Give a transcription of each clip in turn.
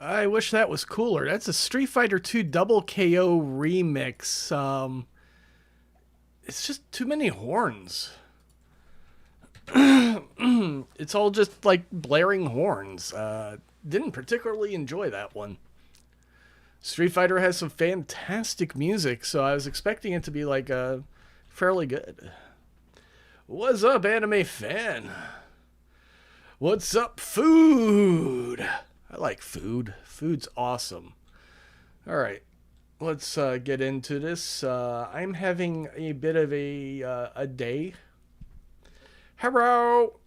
I wish that was cooler. That's a Street Fighter 2 Double KO remix. It's just too many horns. It's all just like blaring horns. Didn't particularly enjoy that one. Street Fighter has some fantastic music, so I was expecting it to be like fairly good. What's up, anime fan? What's up, food? I like food. Food's awesome. All right, let's get into this. I'm having a bit of a day. Hello.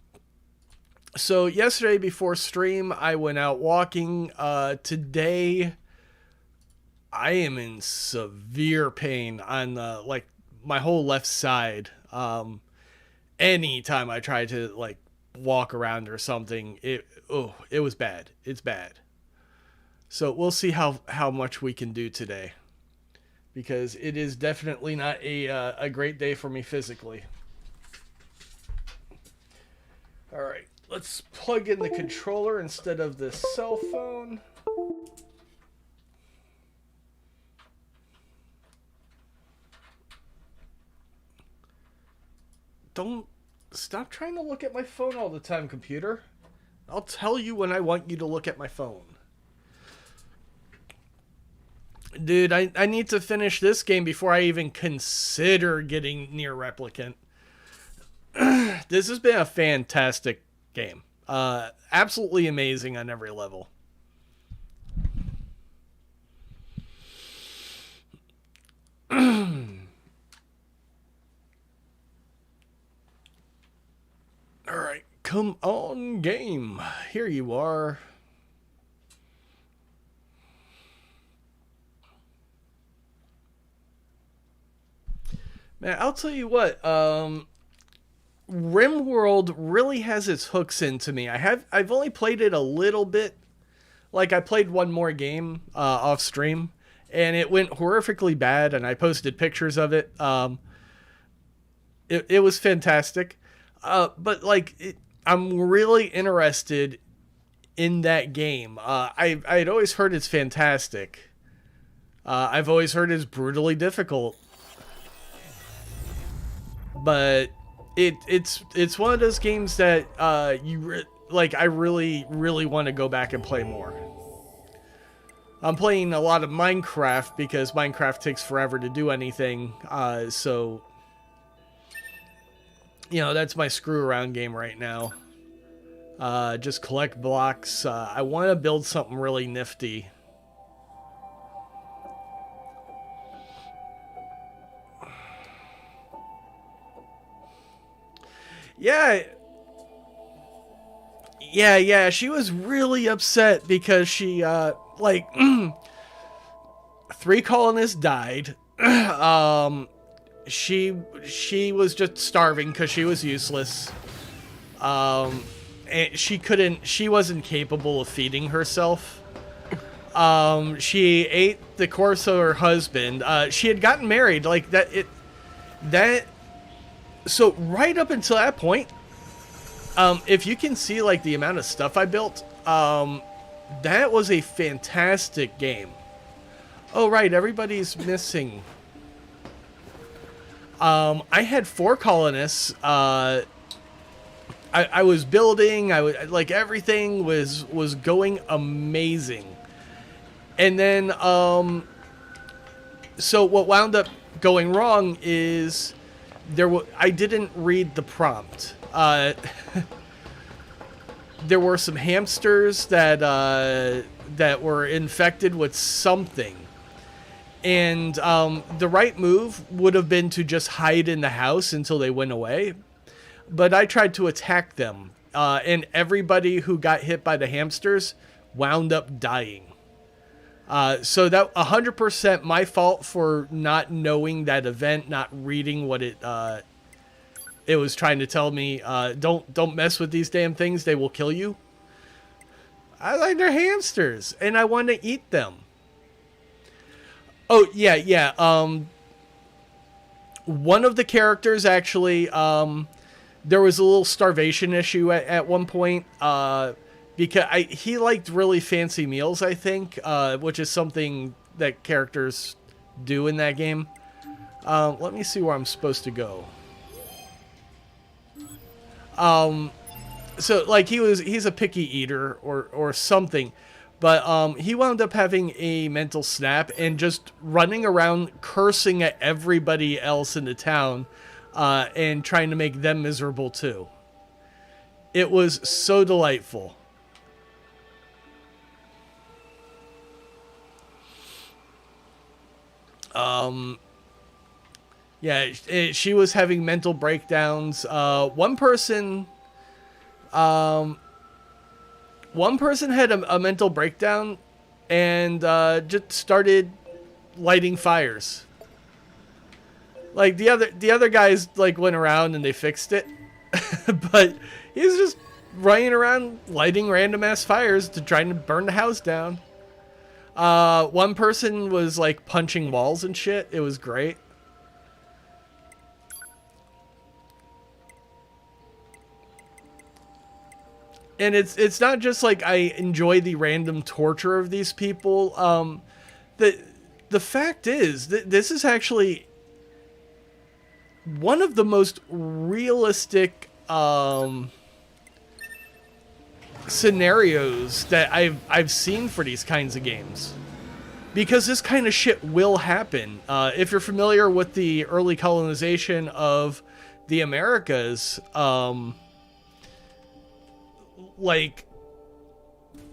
So yesterday before stream, I went out walking. Today, I am in severe pain on like my whole left side. Anytime I try to like walk around or something, it was bad. It's bad. So we'll see how much we can do today, because it is definitely not a great day for me physically. All right, let's plug in the controller instead of the cell phone. Don't stop trying to look at my phone all the time, computer. I'll tell you when I want you to look at my phone. Dude, I need to finish this game before I even consider getting Nier Replicant. This has been a fantastic game. Absolutely amazing on every level. Alright, come on, game. Here you are. Man, I'll tell you what, RimWorld really has its hooks into me. I've only played it a little bit. Like, I played one more game off stream, and it went horrifically bad, and I posted pictures of it. It was fantastic. But, like, I'm really interested in that game. I'd always heard it's fantastic. I've always heard it's brutally difficult. But it's one of those games that I really want to go back and play more. I'm playing a lot of Minecraft because Minecraft takes forever to do anything. So you know, that's my screw around game right now. Just collect blocks. I want to build something really nifty. Yeah, she was really upset because she, three colonists died. She was just starving because she was useless. And she wasn't capable of feeding herself. She ate the corpse of her husband. She had gotten married, so right up until that point, If you can see like the amount of stuff I built, that was a fantastic game. Oh right, everybody's missing. I had 4 colonists. I was building. I was like everything was going amazing, and then so what wound up going wrong is I didn't read the prompt. There were some hamsters that that were infected with something. And the right move would have been to just hide in the house until they went away. But I tried to attack them. And everybody who got hit by the hamsters wound up dying. So that 100% my fault for not knowing that event, not reading what it was trying to tell me. Don't mess with these damn things. They will kill you. I like their hamsters. And I want to eat them. Oh, yeah. One of the characters actually, there was a little starvation issue at one point, because he liked really fancy meals, I think, which is something that characters do in that game. Let me see where I'm supposed to go. So, like, he's a picky eater or something. But he wound up having a mental snap and just running around cursing at everybody else in the town and trying to make them miserable too. It was so delightful. Yeah, she was having mental breakdowns. One person had a mental breakdown and just started lighting fires. Like the other guys like went around and they fixed it, but he was just running around lighting random ass fires to try to burn the house down. One person was like punching walls and shit. It was great. And it's not just like I enjoy the random torture of these people. The fact is that this is actually one of the most realistic scenarios that I've seen for these kinds of games, because this kind of shit will happen. If you're familiar with the early colonization of the Americas, like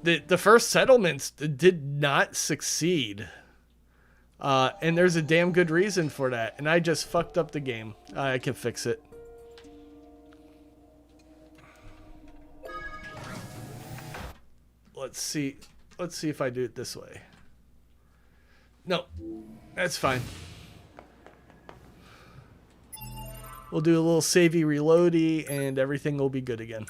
the first settlements did not succeed, and there's a damn good reason for that, and I just fucked up the game. I can fix it. Let's see if I do it this way. No, that's fine. We'll do a little savey reloady and everything will be good again.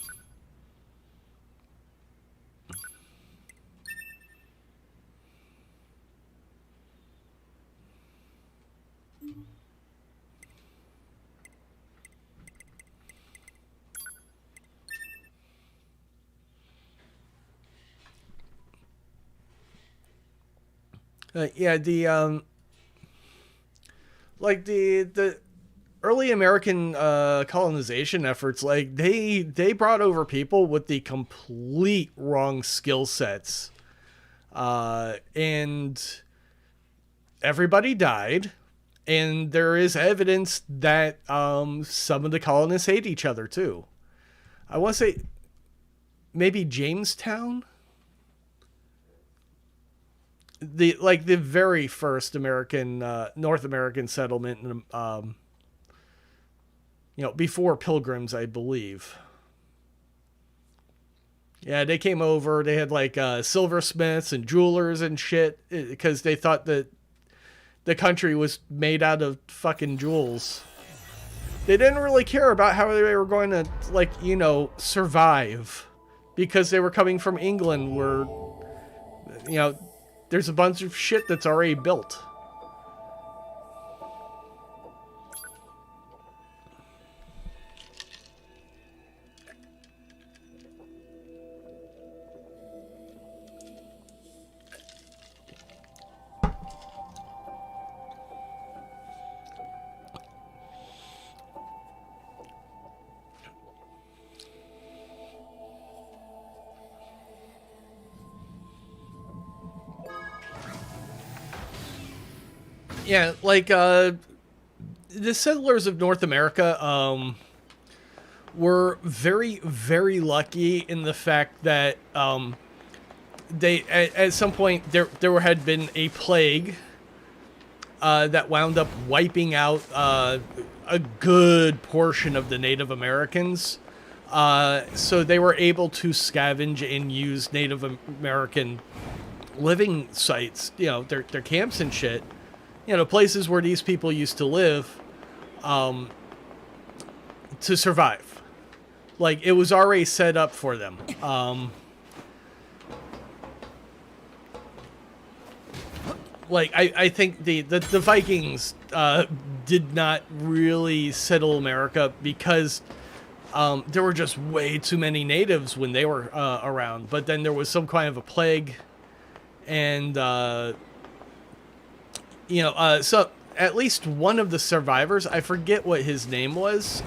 Yeah, the like the early American colonization efforts, like they brought over people with the complete wrong skill sets, and everybody died, and there is evidence that some of the colonists hate each other too. I want to say maybe Jamestown. The very first American North American settlement, before Pilgrims, I believe. Yeah, they came over. They had like silversmiths and jewelers and shit because they thought that the country was made out of fucking jewels. They didn't really care about how they were going to survive, because they were coming from England, where there's a bunch of shit that's already built. Yeah, like the settlers of North America were very, very lucky in the fact that they at some point there had been a plague that wound up wiping out a good portion of the Native Americans. So they were able to scavenge and use Native American living sites, their camps and shit, places where these people used to live, to survive. Like, it was already set up for them. Like, I think the Vikings did not really settle America because there were just way too many natives when they were around. But then there was some kind of a plague, and so at least one of the survivors, I forget what his name was,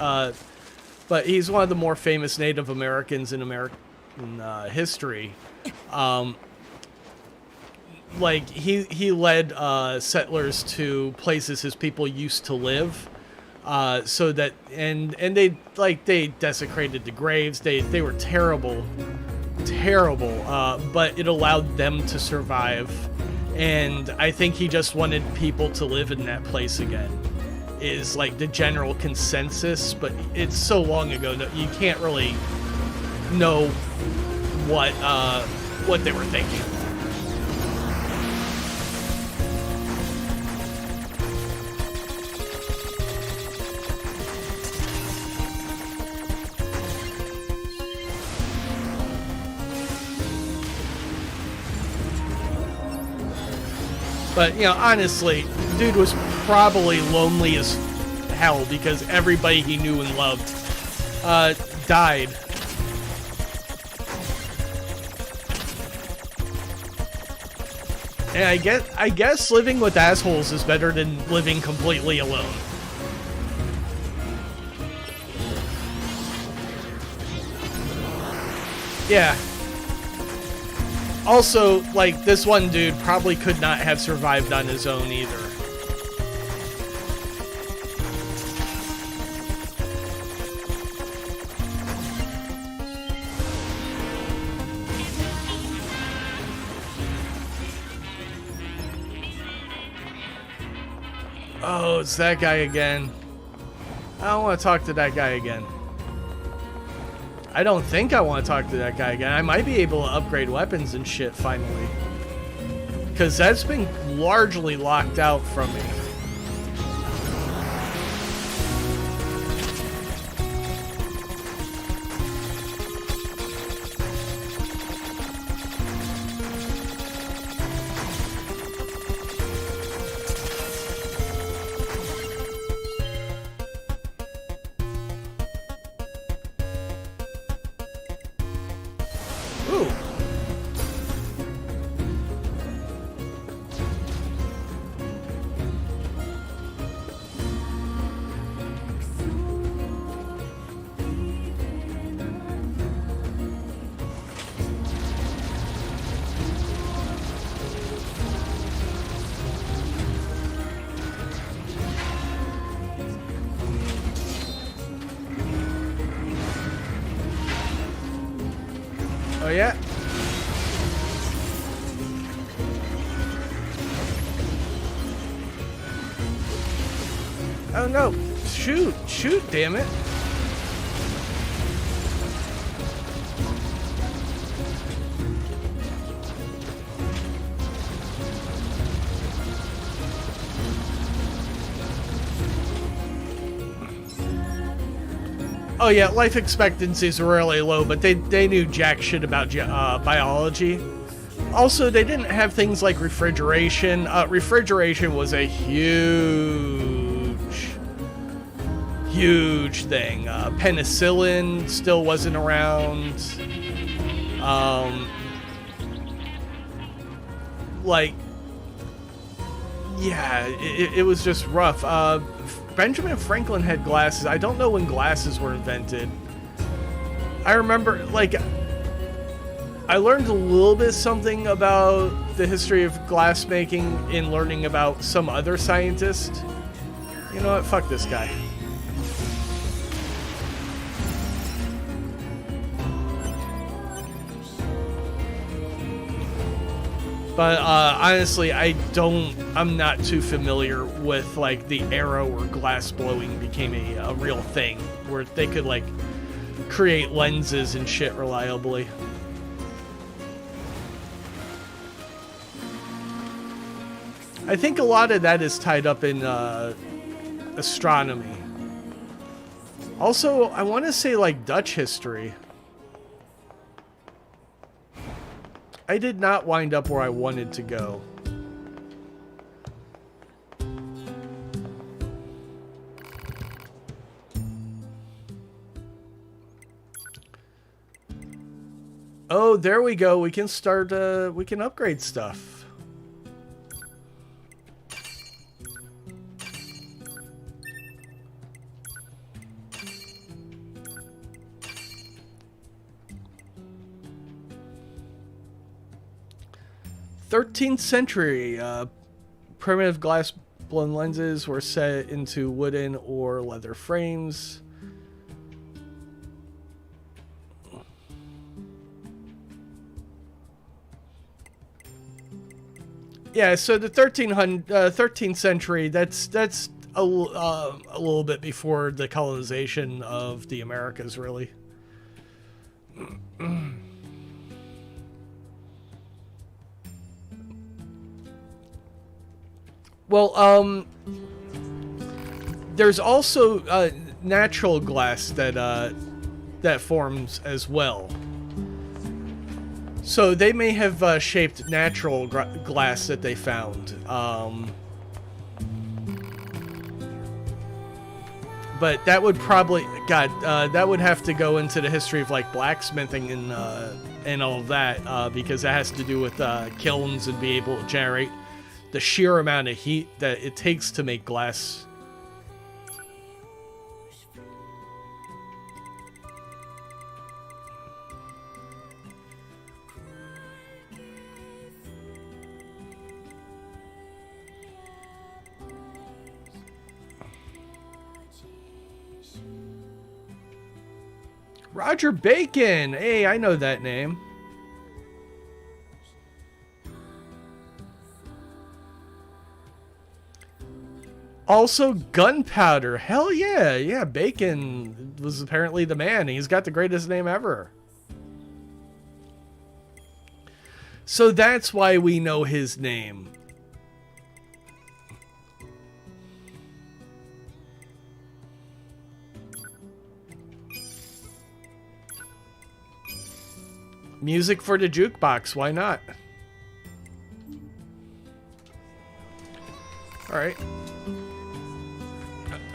but he's one of the more famous Native Americans in American history. Like, he led settlers to places his people used to live, so that and they desecrated the graves. They were terrible, but it allowed them to survive. And I think he just wanted people to live in that place again, is like the general consensus. But it's so long ago that you can't really know what they were thinking. But, honestly, dude was probably lonely as hell because everybody he knew and loved died. And I guess living with assholes is better than living completely alone. Yeah. Also, like, this one dude probably could not have survived on his own either. Oh, it's that guy again. I don't want to talk to that guy again. I don't think I want to talk to that guy again. I might be able to upgrade weapons and shit finally, because that's been largely locked out from me. Oh, yeah? Oh, no. Shoot, damn it. Oh yeah, life expectancies were really low, but they knew jack shit about biology. Also, they didn't have things like refrigeration. Refrigeration was a huge thing. Penicillin still wasn't around. Yeah, it was just rough. Benjamin Franklin had glasses. I don't know when glasses were invented. I remember, I learned a little bit something about the history of glassmaking in learning about some other scientist. You know what? Fuck this guy. But honestly, I'm not too familiar with like the era where glass blowing became a real thing, where they could like create lenses and shit reliably. I think a lot of that is tied up in astronomy. Also, I want to say like Dutch history. I did not wind up where I wanted to go. Oh, there we go. We can start, we can upgrade stuff. '13th century, primitive glass blown lenses were set into wooden or leather frames. Yeah, so the 13th century, that's a little bit before the colonization of the Americas, really. Well, there's also natural glass that forms as well. So they may have shaped natural glass that they found. But that would probably, that would have to go into the history of like blacksmithing and all of that, because that has to do with kilns and be able to generate the sheer amount of heat that it takes to make glass. Roger Bacon! Hey, I know that name. Also, gunpowder. Hell yeah. Yeah, Bacon was apparently the man. He's got the greatest name ever. So that's why we know his name. Music for the jukebox, why not? Alright.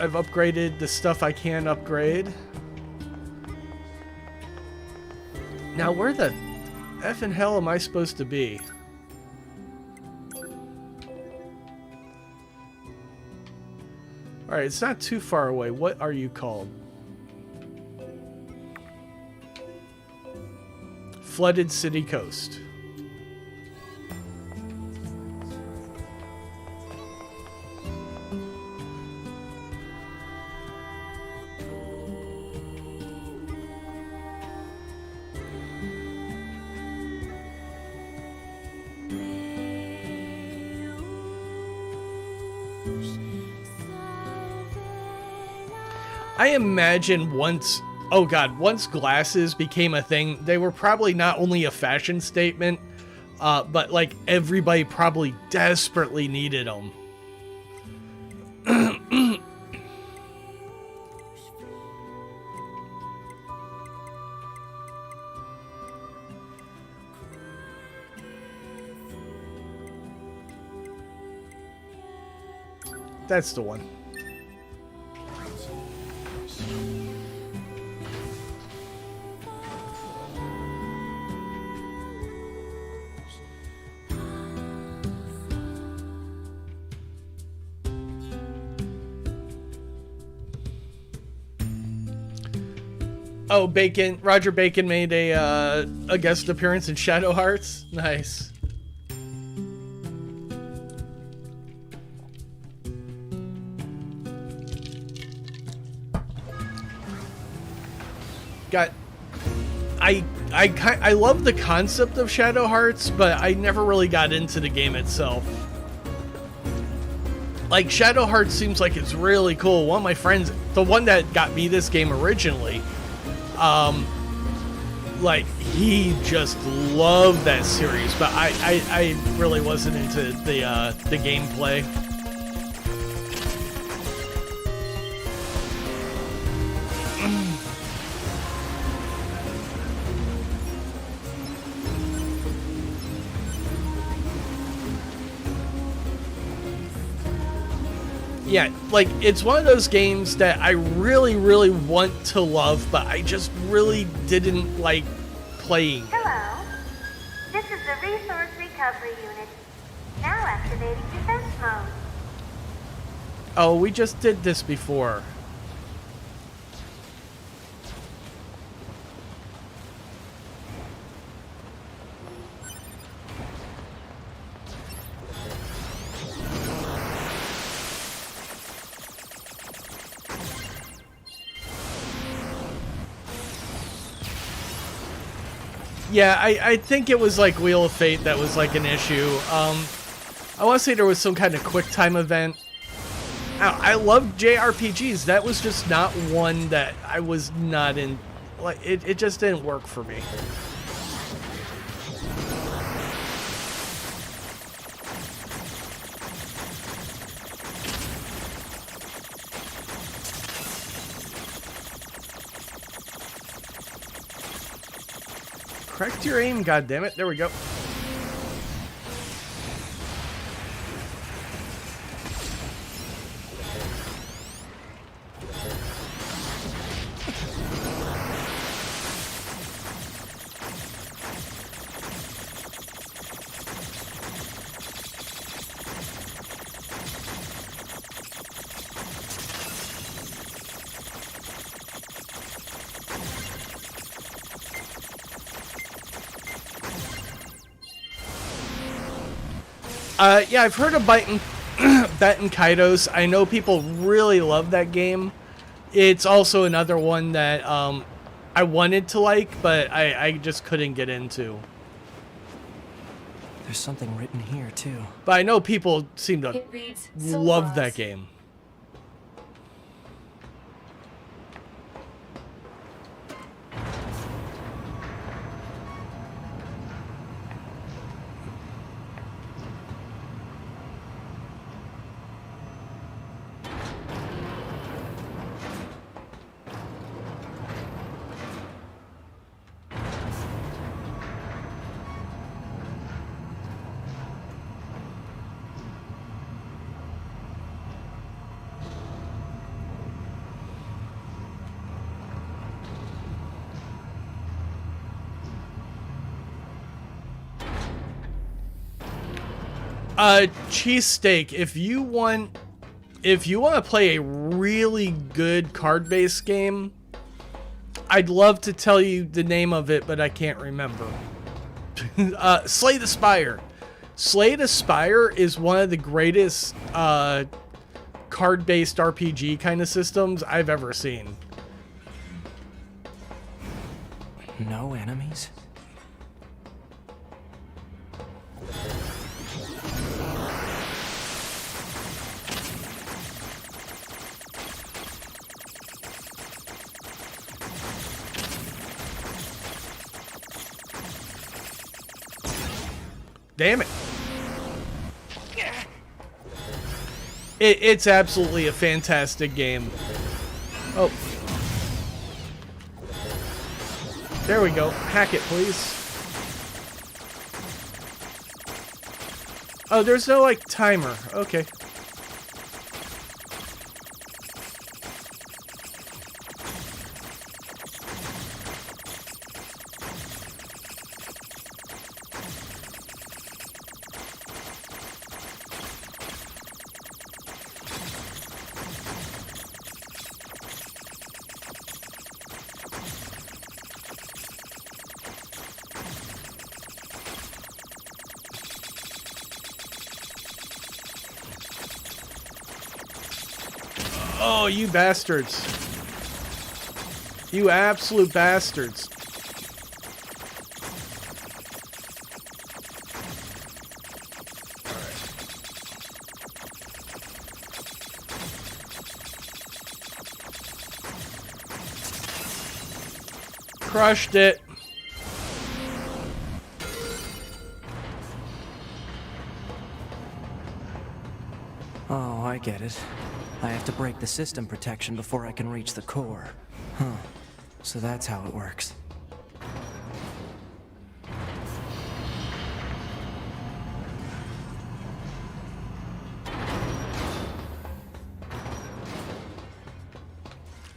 I've upgraded the stuff I can upgrade. Now, where the effing hell am I supposed to be? Alright, it's not too far away. What are you called? Flooded City Coast. I imagine once glasses became a thing, they were probably not only a fashion statement, but like everybody probably desperately needed them. That's the one. Oh, Roger Bacon made a guest appearance in Shadow Hearts. Nice. I love the concept of Shadow Hearts, but I never really got into the game itself. Like, Shadow Hearts seems like it's really cool. One of my friends, the one that got me this game originally, like, he just loved that series, but I really wasn't into the gameplay. Yeah, like, it's one of those games that I really, really want to love, but I just really didn't like playing. Hello. This is the Resource Recovery Unit. Now activating defense mode. Oh, we just did this before. Yeah, I think it was like Wheel of Fate that was like an issue. I want to say there was some kind of quick time event. I love JRPGs. That was just not one that I was not in. Like, it just didn't work for me. Correct your aim, goddammit. There we go. Yeah, I've heard of Baten Kaitos. I know people really love that game. It's also another one that I wanted to like, but I just couldn't get into. There's something written here, too. But I know people seem to love that game. Cheesesteak, if you want to play a really good card-based game, I'd love to tell you the name of it, but I can't remember. Slay the Spire. Slay the Spire is one of the greatest card-based RPG kind of systems I've ever seen. No enemies? Damn it. It's absolutely a fantastic game. Oh. There we go. Hack it, please. Oh, there's no, like, timer. Okay. Oh, you bastards. You absolute bastards. Crushed it. Oh, I get it. I have to break the system protection before I can reach the core. Huh. So that's how it works.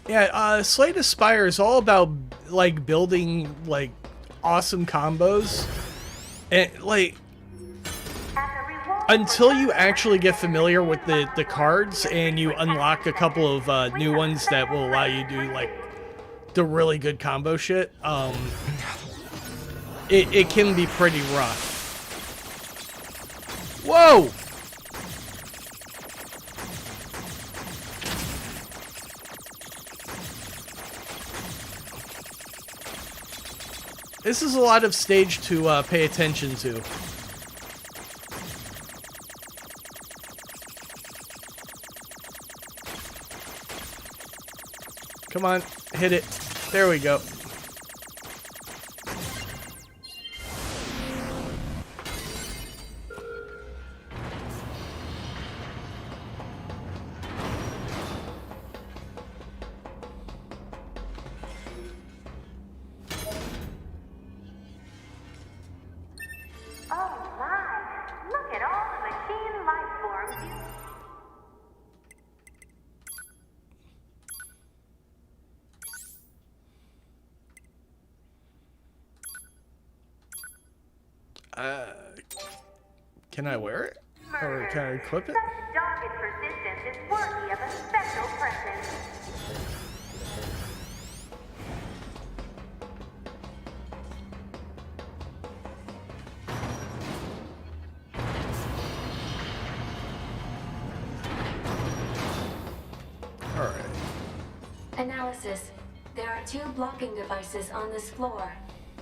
Yeah, Slay the Spire is all about like building like awesome combos, and like until you actually get familiar with the cards and you unlock a couple of new ones that will allow you to do like the really good combo shit. It can be pretty rough. Whoa! This is a lot of stage to pay attention to. Come on, hit it. There we go. Oh my! Look at all the machine life forms you... Can I wear it? Or can I equip it? Such dogged persistence is worthy of a special present. Alright. Analysis. There are 2 blocking devices on this floor.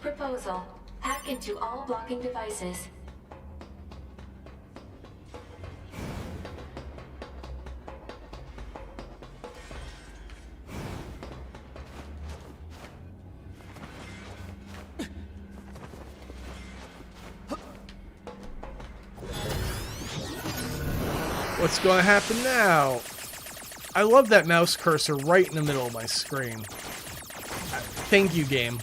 Proposal. Hack into all blocking devices. What's going to happen now? I love that mouse cursor right in the middle of my screen. Thank you, game.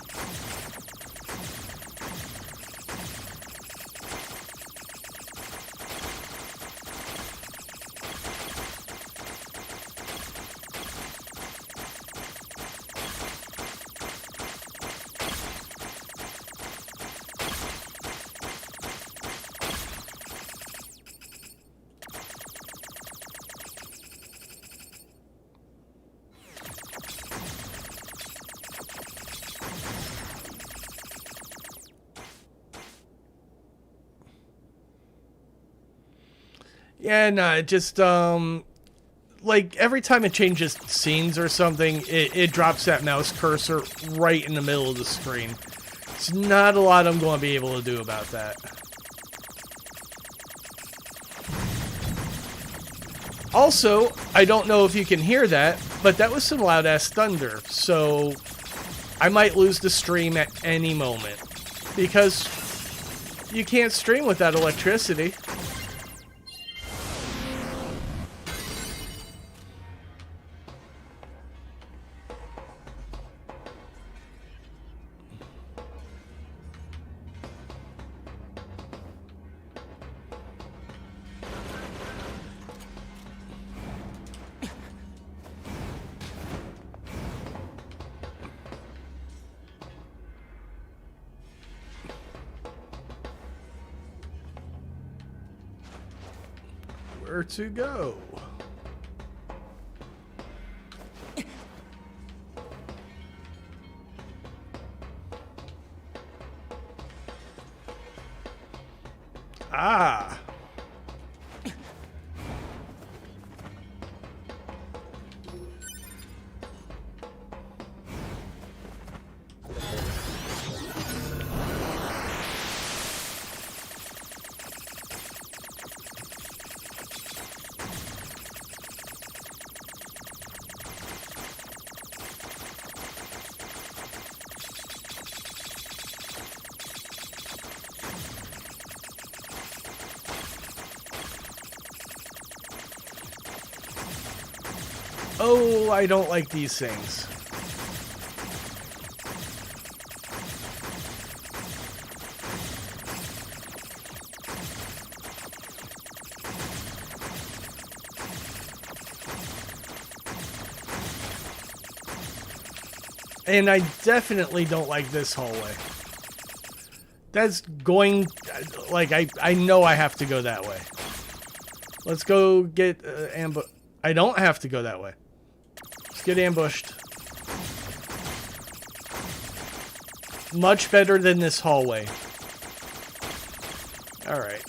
Yeah, no, it just, like, every time it changes scenes or something, it drops that mouse cursor right in the middle of the screen. It's not a lot I'm going to be able to do about that. Also, I don't know if you can hear that, but that was some loud-ass thunder, so I might lose the stream at any moment. Because you can't stream without electricity. Where to go? Ah. Oh, I don't like these things. And I definitely don't like this hallway. That's going... Like, I know I have to go that way. Let's go get ambush. I don't have to go that way. Let's get ambushed. Much better than this hallway. Alright.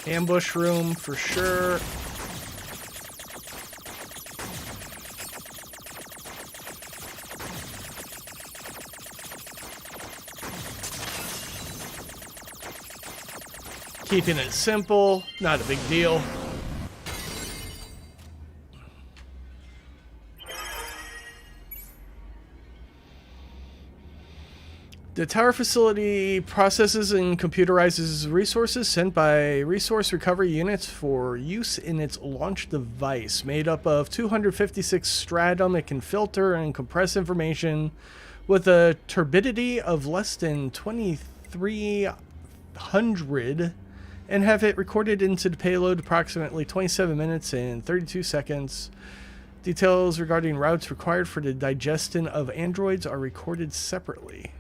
Ambush room for sure. Keeping it simple, not a big deal. The tower facility processes and computerizes resources sent by resource recovery units for use in its launch device, made up of 256 stratum. It can filter and compress information with a turbidity of less than 2300 and have it recorded into the payload approximately 27 minutes and 32 seconds. Details regarding routes required for the digestion of androids are recorded separately.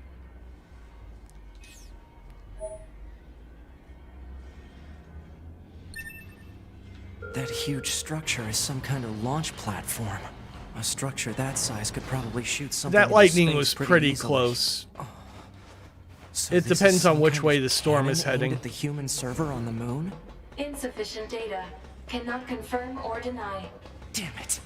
That huge structure is some kind of launch platform. A structure that size could probably shoot something. That into lightning space was pretty pretty easily. close. So It this is depends on some which kind way of the storm is cannon aimed heading. at the human server on the moon? Insufficient data. Cannot confirm or deny. Damn it.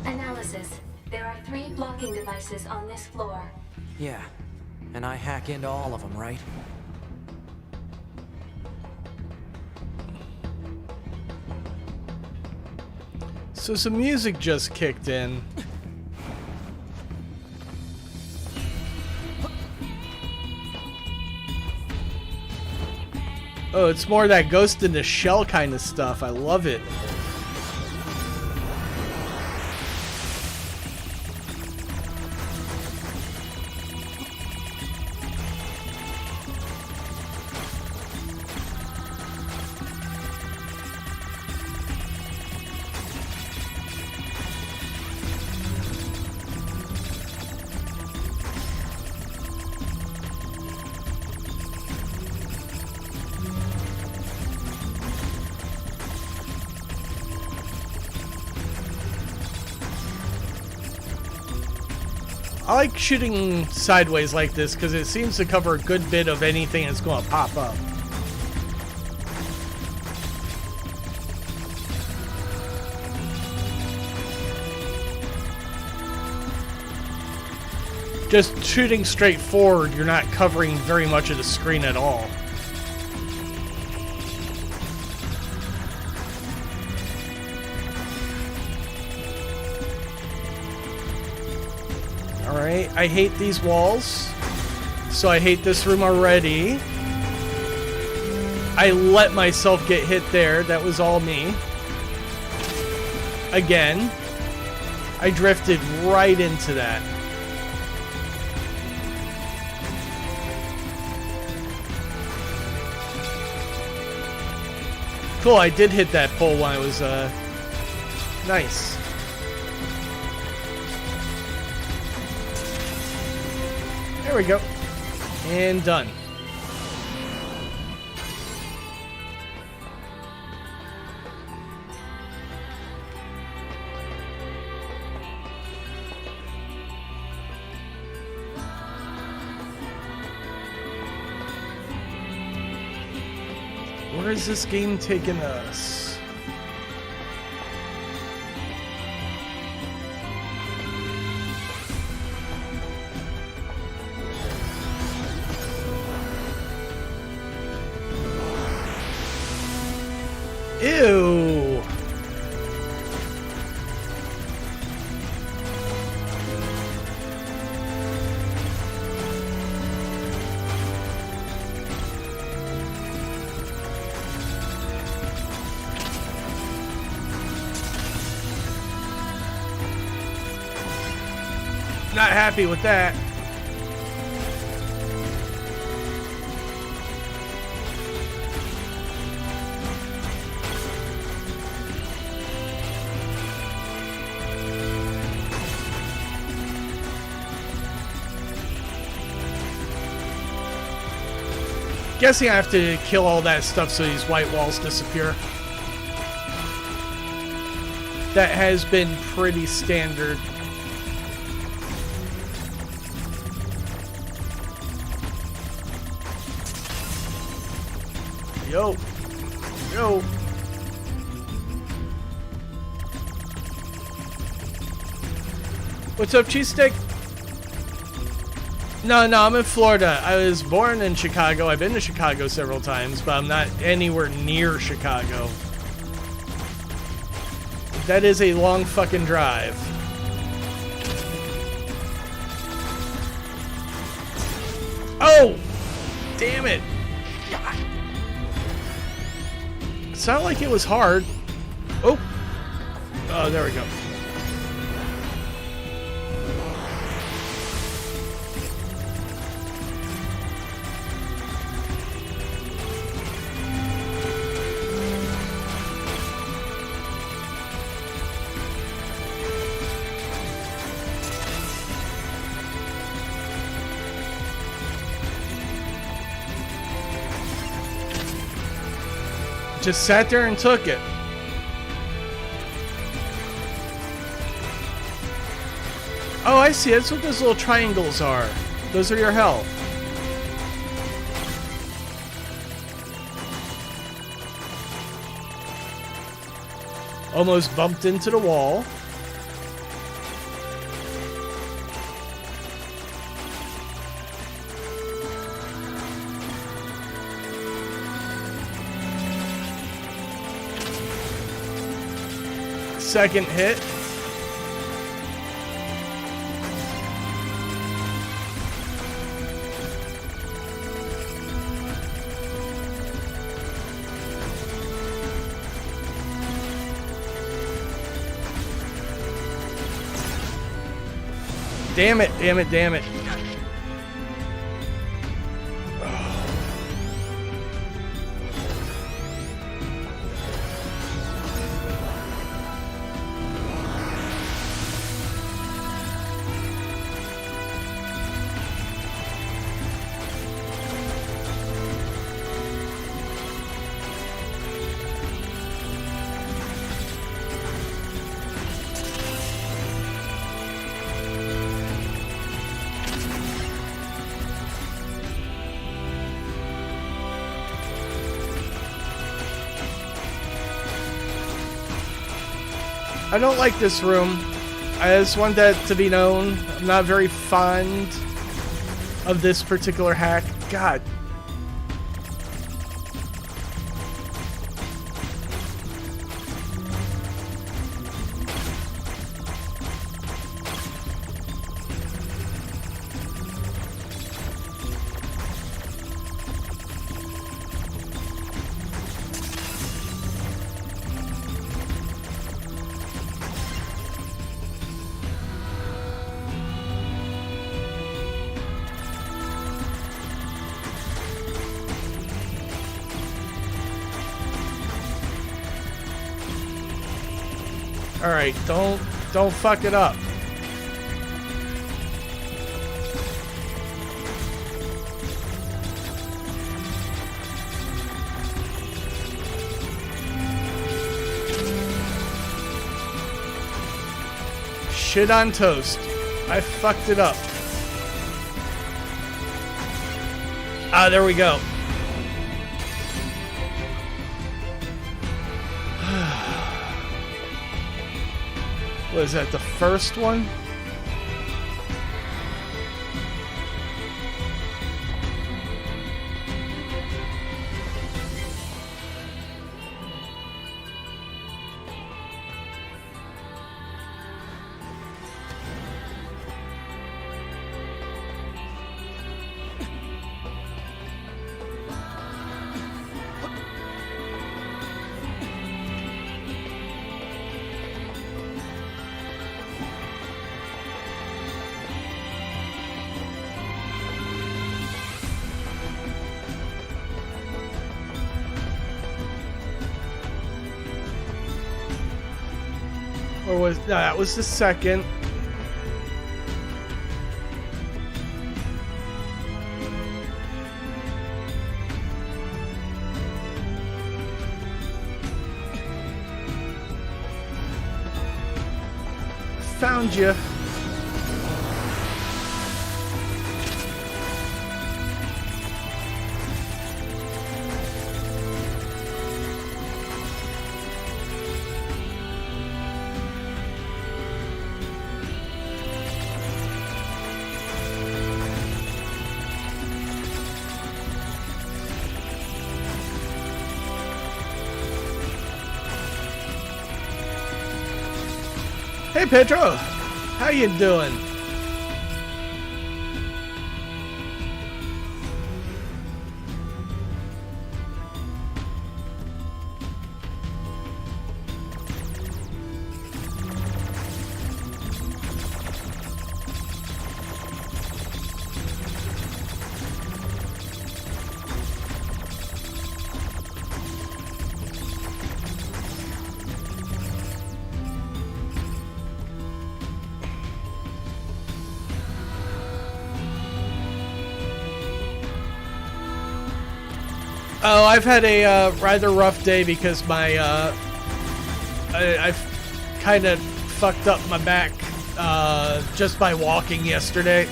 Analysis. There are 3 blocking devices on this floor. Yeah. And I hack into all of them, right? So some music just kicked in. Oh, it's more that Ghost in the Shell kind of stuff. I love it. I like shooting sideways like this because it seems to cover a good bit of anything that's going to pop up. Just shooting straight forward, you're not covering very much of the screen at all. Alright, I hate these walls. So I hate this room already. I let myself get hit there. That was all me. Again. I drifted right into that. Cool, I did hit that pole when I was, nice. There we go. And done. Where is this game taking us? Ew. Not happy with that. Guessing I have to kill all that stuff so these white walls disappear. That has been pretty standard. Yo. Yo. What's up, cheese stick? No, I'm in Florida. I was born in Chicago. I've been to Chicago several times, but I'm not anywhere near Chicago. That is a long fucking drive. Oh! Damn it. It sounded like it was hard. Oh! Oh, there we go. Just sat there and took it. Oh, I see. That's what those little triangles are. Those are your health. Almost bumped into the wall. Second hit. Damn it, damn it, damn it. I don't like this room. I just want that to be known. I'm not very fond of this particular hack. God. Alright, don't fuck it up. Shit on toast. I fucked it up. Ah, there we go. Was that the first one? Or was... No, that was the second. Found you. Hey Pedro, how you doing? Oh, I've had a rather rough day because my I've kind of fucked up my back just by walking yesterday.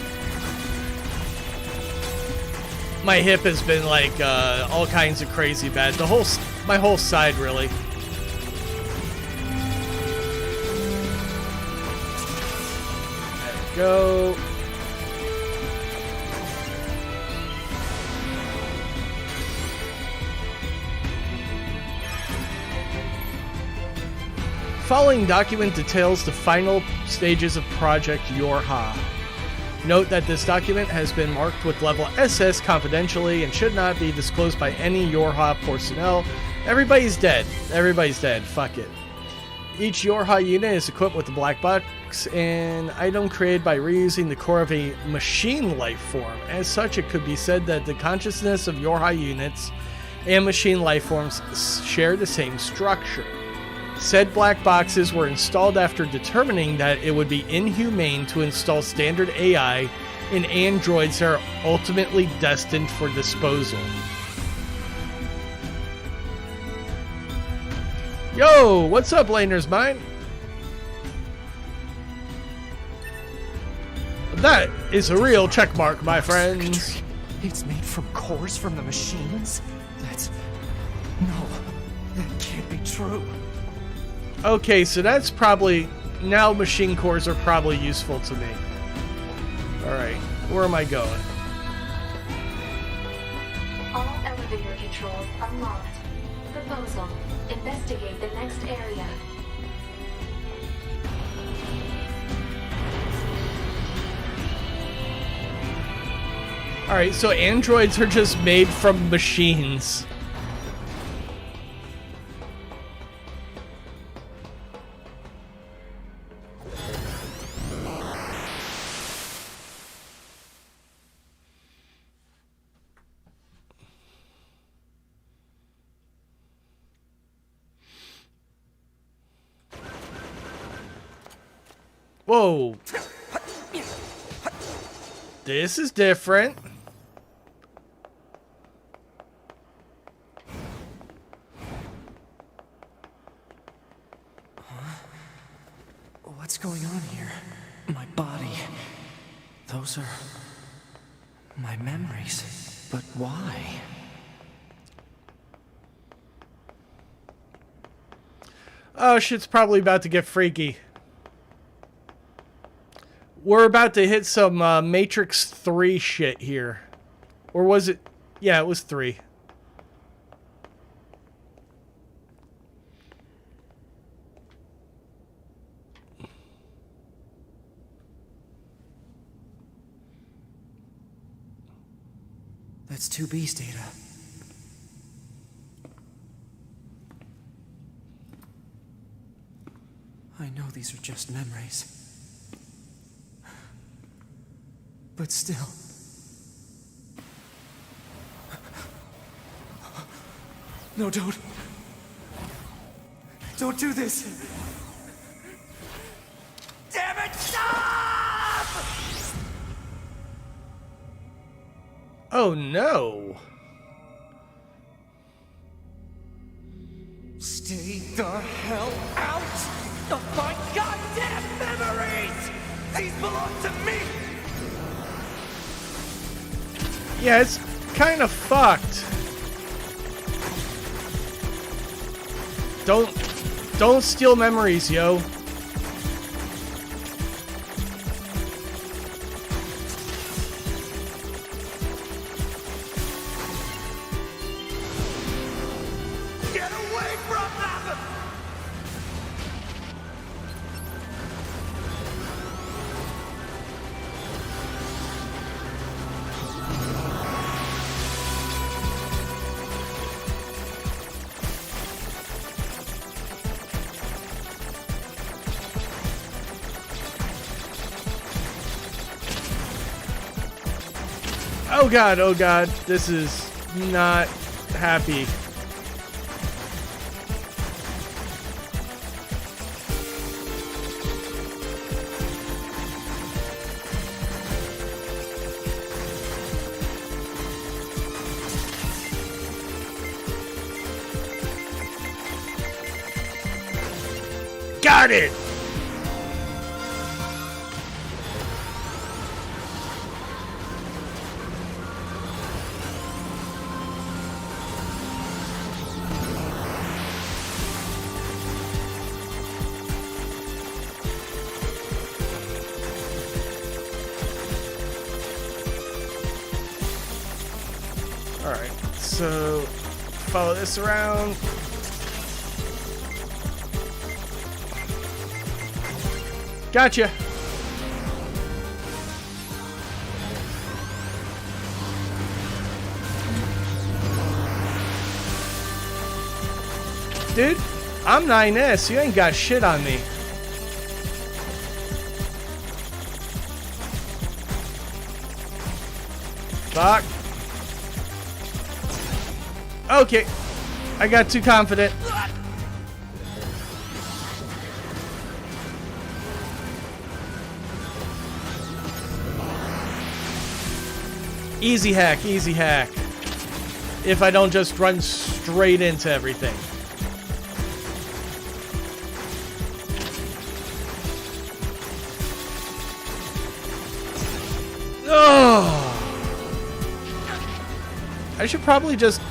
My hip has been like all kinds of crazy bad. My whole side really. There we go. Following document details the final stages of Project Yorha. Note that this document has been marked with level SS confidentially and should not be disclosed by any Yorha personnel. Everybody's dead. Everybody's dead. Fuck it. Each Yorha unit is equipped with a black box, an item created by reusing the core of a machine life form. As such, it could be said that the consciousness of Yorha units and machine life forms share the same structure. Said black boxes were installed after determining that it would be inhumane to install standard AI in androids that are ultimately destined for disposal. Yo, what's up, Laner's Mine? That is a real checkmark, my friends. It's made from cores from the machines? No, that can't be true. Okay, so that's probably... Now machine cores are probably useful to me. Alright, where am I going? All elevator controls unlocked. Proposal. Investigate the next area. Alright, so androids are just made from machines. Whoa. This is different. What's going on here? My body. Those are my memories. But why? Oh, shit's probably about to get freaky. We're about to hit some Matrix 3 shit here. Or was it? Yeah, it was 3. That's 2B's data. I know these are just memories. But still... No, don't. Don't do this. it! Stop! Oh no. Stay the hell out of my goddamn memories! These belong to me! Yeah, it's kind of fucked. Don't steal memories, yo. Get away from them! Oh god, this is not happy. Got it! Alright, so follow this around. Gotcha. Dude, I'm 9S. You ain't got shit on me. Fuck. Okay. I got too confident. Easy hack, easy hack. If I don't just run straight into everything. Oh! I should probably just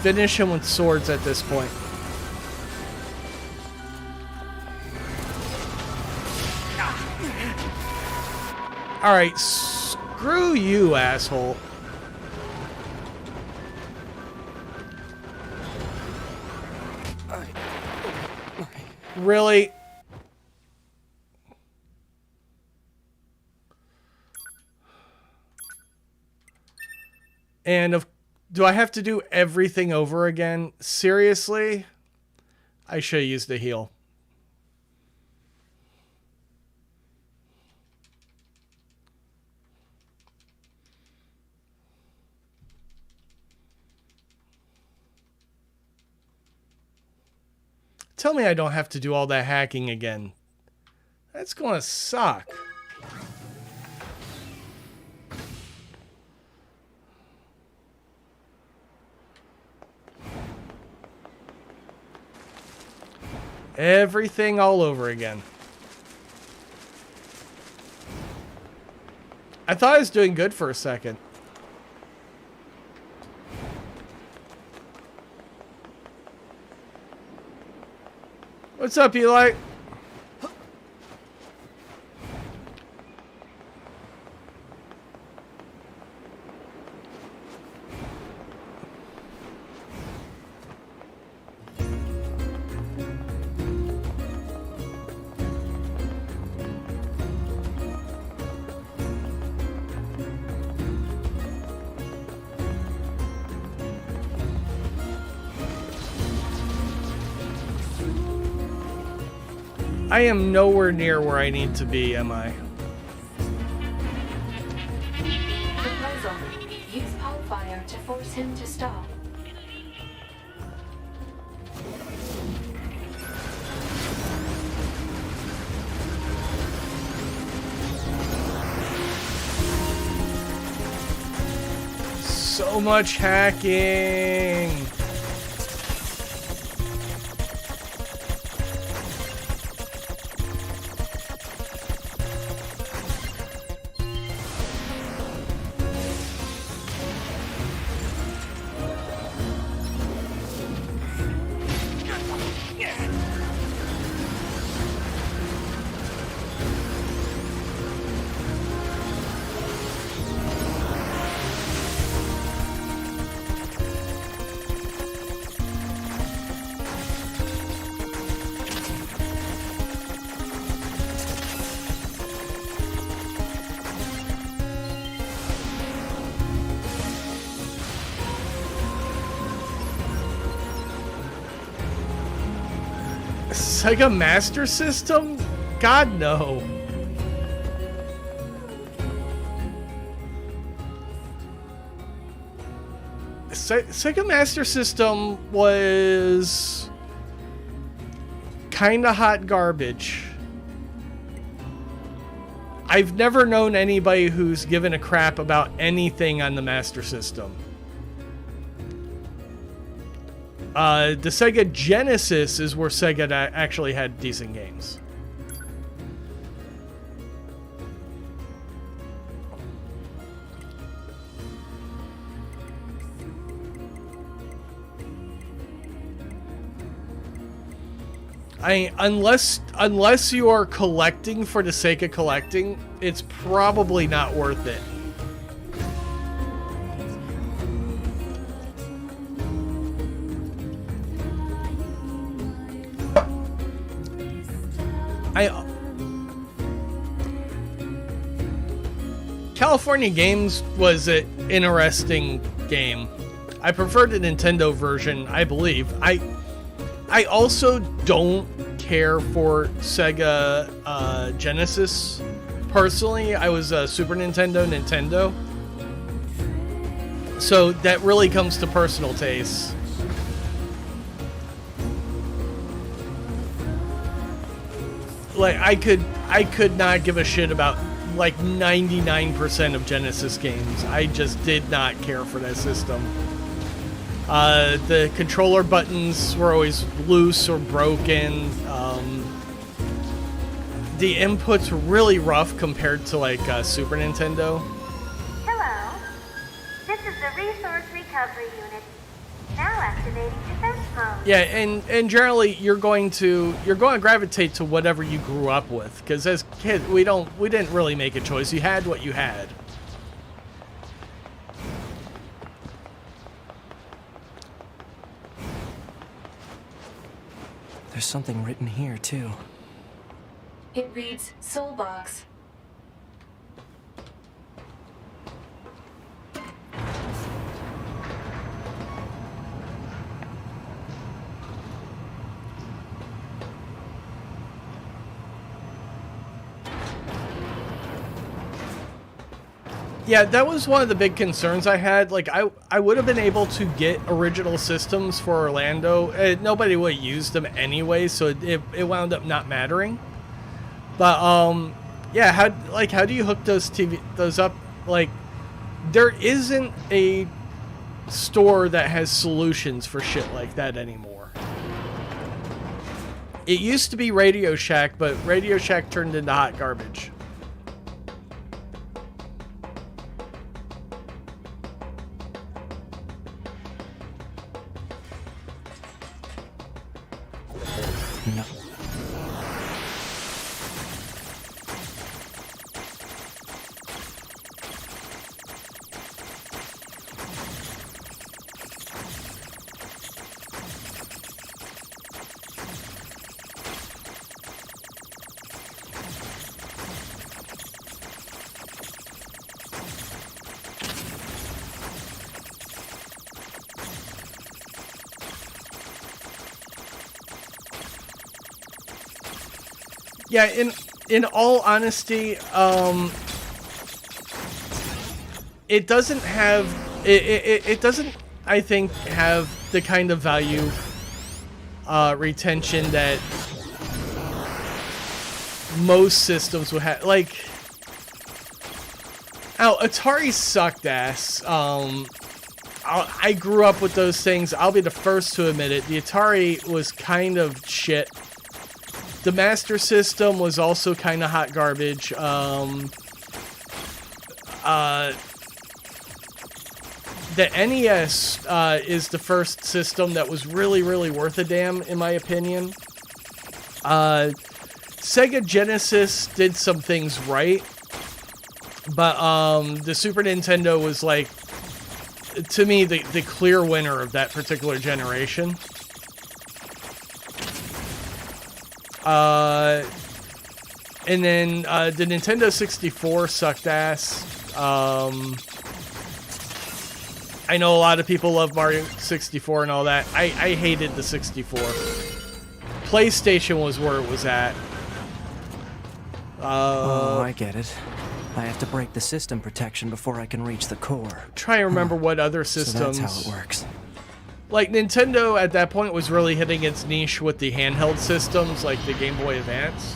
finish him with swords at this point. Alright, screw you, asshole. Really? And do I have to do everything over again? Seriously? I should have used the heal. Tell me I don't have to do all that hacking again. That's gonna suck. Everything all over again. I thought I was doing good for a second. What's up, Eli? I am nowhere near where I need to be, am I? Proposal. Use pulp fire to force him to stop. So much hacking. Sega Master System? God, no. Sega Master System was kinda hot garbage. I've never known anybody who's given a crap about anything on the Master System. The Sega Genesis is where Sega actually had decent games. Unless you are collecting for the sake of collecting, it's probably not worth it. California Games was an interesting game. I preferred the Nintendo version, I believe. I also don't care for Sega Genesis. Personally, I was a Super Nintendo. So that really comes to personal taste. Like I could not give a shit about like 99% of Genesis games. I just did not care for that system. The controller buttons were always loose or broken. The inputs were really rough compared to like Super Nintendo. Hello. This is the Resource Recovery Unit. Now activating defense mode. Yeah, and generally you're going to gravitate to whatever you grew up with, because as kids we didn't really make a choice. You had what you had. There's something written here, too. It reads Soulbox. Yeah, that was one of the big concerns I had. Like, I would have been able to get original systems for Orlando. Nobody would have used them anyway, so it wound up not mattering. But yeah, how do you hook those up? Like, there isn't a store that has solutions for shit like that anymore. It used to be Radio Shack, but Radio Shack turned into hot garbage. No. Yeah, in all honesty, it doesn't have it doesn't, I think, have the kind of value retention that most systems would have. Like, Atari sucked ass. I grew up with those things. I'll be the first to admit it. The Atari was kind of shit. The Master System was also kind of hot garbage. The NES is the first system that was really, really worth a damn, in my opinion. Sega Genesis did some things right, but the Super Nintendo was, like, to me, the clear winner of that particular generation. And then the Nintendo 64 sucked ass. I know a lot of people love Mario 64 and all that. I hated the 64. PlayStation was where it was at. Oh, I get it. I have to break the system protection before I can reach the core. Try and remember what other systems. So that's how it works. Like, Nintendo at that point was really hitting its niche with the handheld systems, like the Game Boy Advance.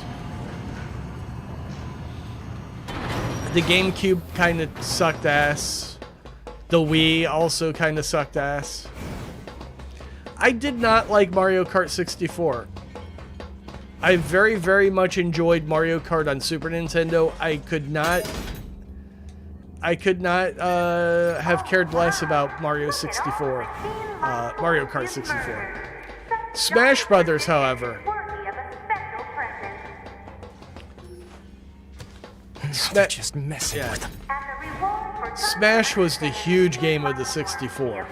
The GameCube kind of sucked ass. The Wii also kind of sucked ass. I did not like Mario Kart 64. I very, very much enjoyed Mario Kart on Super Nintendo. I could not have cared less about Mario 64. Mario Kart 64. Smash Brothers, however. Just messing with them. Smash was the huge game of the 64.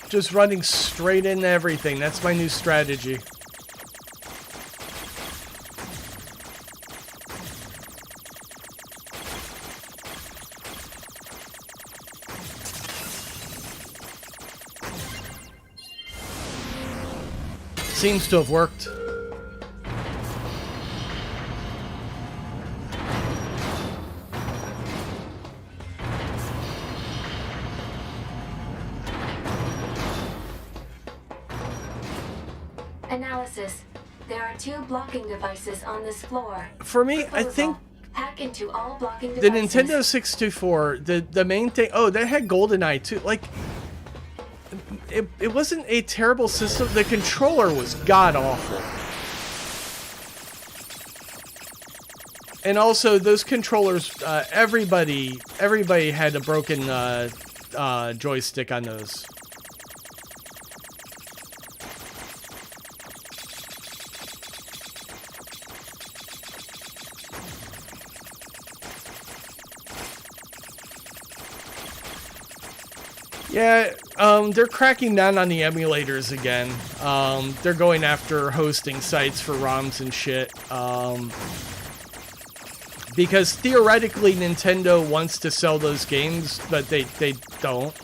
Just running straight into everything. That's my new strategy. Seems to have worked. Analysis. There are 2 blocking devices on this floor. For me, I think hack into all blocking the devices. Nintendo 64, the main thing. Oh, that had GoldenEye too. Like, it wasn't a terrible system. The controller was god awful. And also, those controllers, everybody had a broken joystick on those. Yeah, they're cracking down on the emulators again. They're going after hosting sites for ROMs and shit. Because theoretically Nintendo wants to sell those games, but they don't.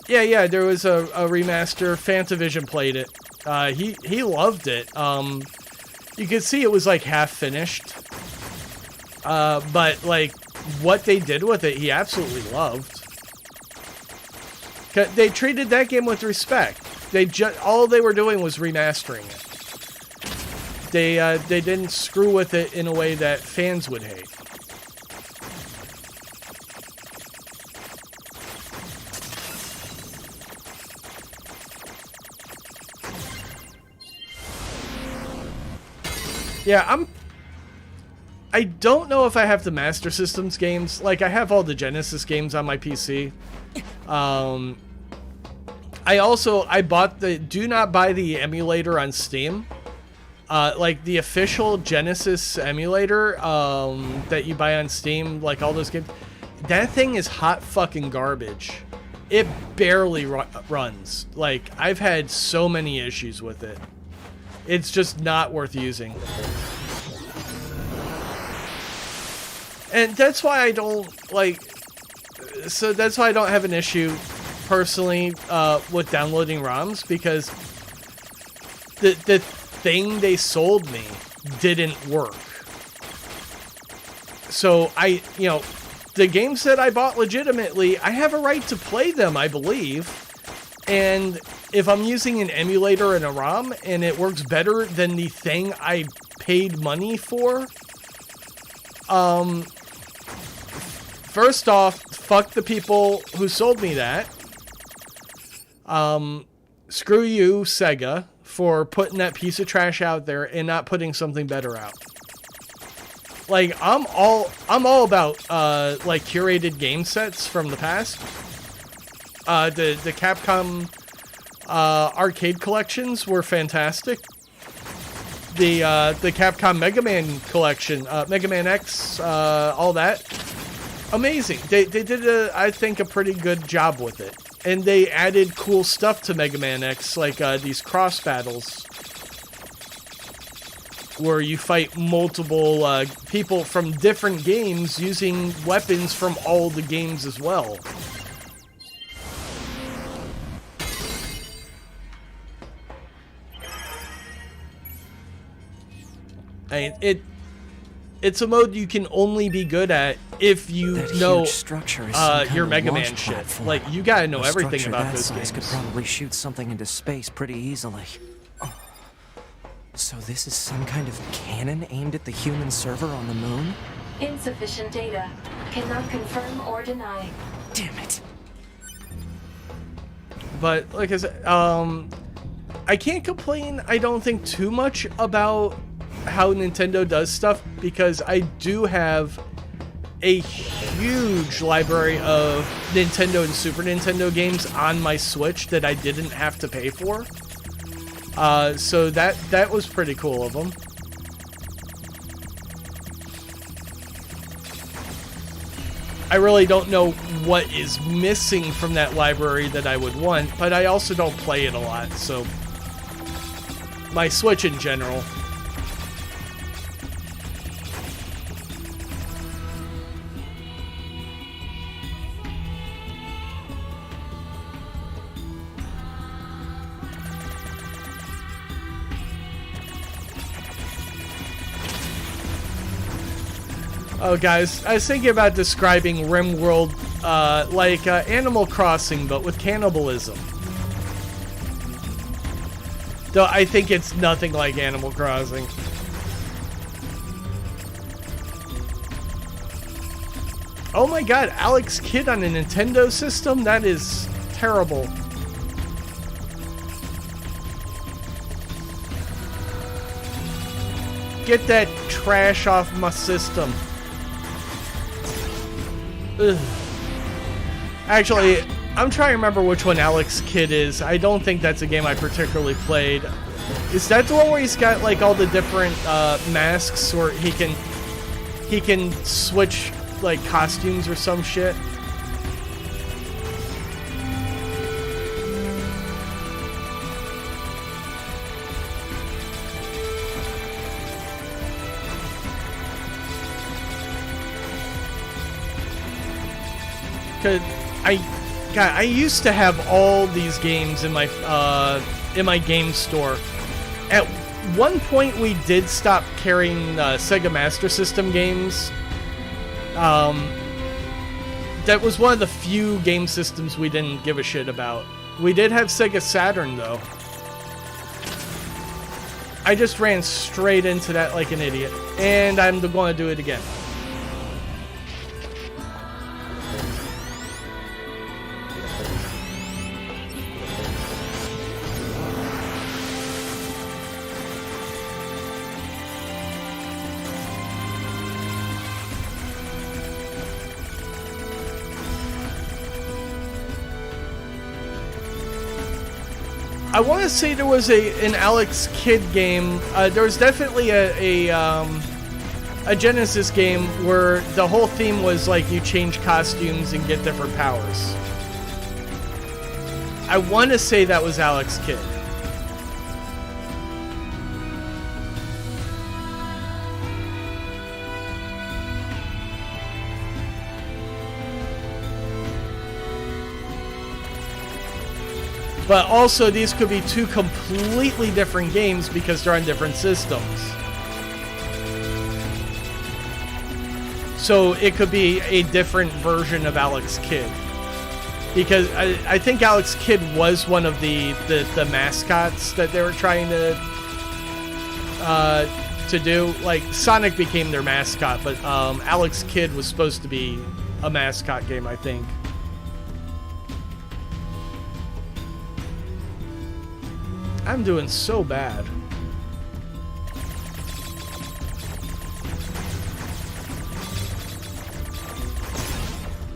Yeah, there was a remaster. Fantavision played it. He loved it. You could see it was like half finished. But like what they did with it, he absolutely loved. They treated that game with respect. All they were doing was remastering it. They didn't screw with it in a way that fans would hate. Yeah, I don't know if I have the Master Systems games. Like, I have all the Genesis games on my PC. I bought do not buy the emulator on Steam. Like, the official Genesis emulator that you buy on Steam, like all those games, that thing is hot fucking garbage. It barely runs. Like, I've had so many issues with it. It's just not worth using. And that's why I don't, like, so that's why I don't have an issue, personally, with downloading ROMs, because the thing they sold me didn't work. So the games that I bought legitimately, I have a right to play them, I believe. And if I'm using an emulator and a ROM and it works better than the thing I paid money for, first off, fuck the people who sold me that. Screw you, Sega, for putting that piece of trash out there and not putting something better out. Like, I'm all about like curated game sets from the past. The Capcom arcade collections were fantastic. The Capcom Mega Man collection, Mega Man X, all that, amazing. They did I think a pretty good job with it, and they added cool stuff to Mega Man X, like these cross battles, where you fight multiple people from different games using weapons from all the games as well. I mean, it's a mode you can only be good at if you know your Mega Man shit. Like, you gotta know everything about those games. Could probably shoot something into space pretty easily. So this is some kind of cannon aimed at the human server on the moon? Insufficient data. Cannot confirm or deny. Damn it. But, like I said, I can't complain, I don't think, too much about how Nintendo does stuff, because I do have a huge library of Nintendo and Super Nintendo games on my Switch that I didn't have to pay for. So that was pretty cool of them. I really don't know what is missing from that library that I would want, but I also don't play it a lot, so my Switch in general. Oh, guys, I was thinking about describing RimWorld like Animal Crossing, but with cannibalism. Though I think it's nothing like Animal Crossing. Oh my god, Alex Kidd on a Nintendo system? That is terrible. Get that trash off my system. Ugh. Actually, I'm trying to remember which one Alex Kidd is. I don't think that's a game I particularly played. Is that the one where he's got like all the different masks, or he can switch like costumes or some shit? Cause I used to have all these games in my game store. At one point, we did stop carrying Sega Master System games. That was one of the few game systems we didn't give a shit about. We did have Sega Saturn, though. I just ran straight into that like an idiot, and I'm going to do it again. I want to say there was an Alex Kidd game. There was definitely a Genesis game where the whole theme was like you change costumes and get different powers. I want to say that was Alex Kidd. But also, these could be two completely different games because they're on different systems. So it could be a different version of Alex Kidd. Because I think Alex Kidd was one of the mascots that they were trying to do. Like, Sonic became their mascot, but Alex Kidd was supposed to be a mascot game, I think. I'm doing so bad.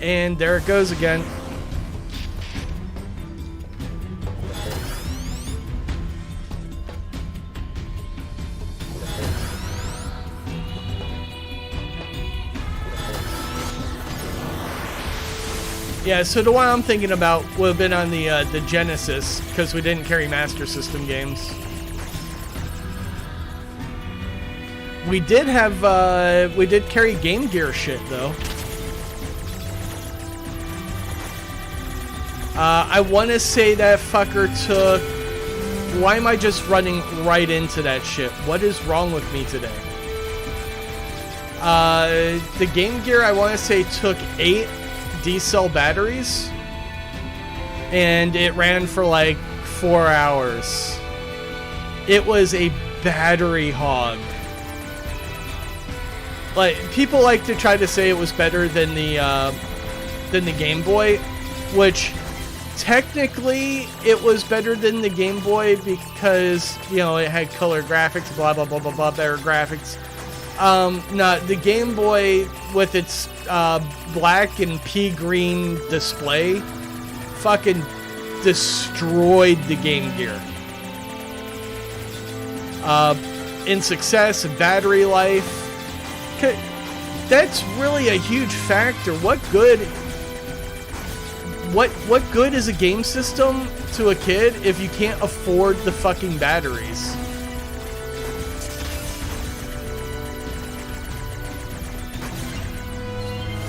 And there it goes again. Yeah, so the one I'm thinking about would have been on the Genesis, because we didn't carry Master System games. We did have, we did carry Game Gear shit, though. I want to say that fucker took... Why am I just running right into that shit? What is wrong with me today? The Game Gear, I want to say, took 8 D-cell batteries, and it ran for like 4 hours. It was a battery hog. Like, people like to try to say it was better than the Game Boy, which technically it was better than the Game Boy because, you know, it had color graphics, blah blah blah blah blah, better graphics. No, the Game Boy with its black and pea green display fucking destroyed the Game Gear. In success and battery life, that's really a huge factor. What good is a game system to a kid if you can't afford the fucking batteries?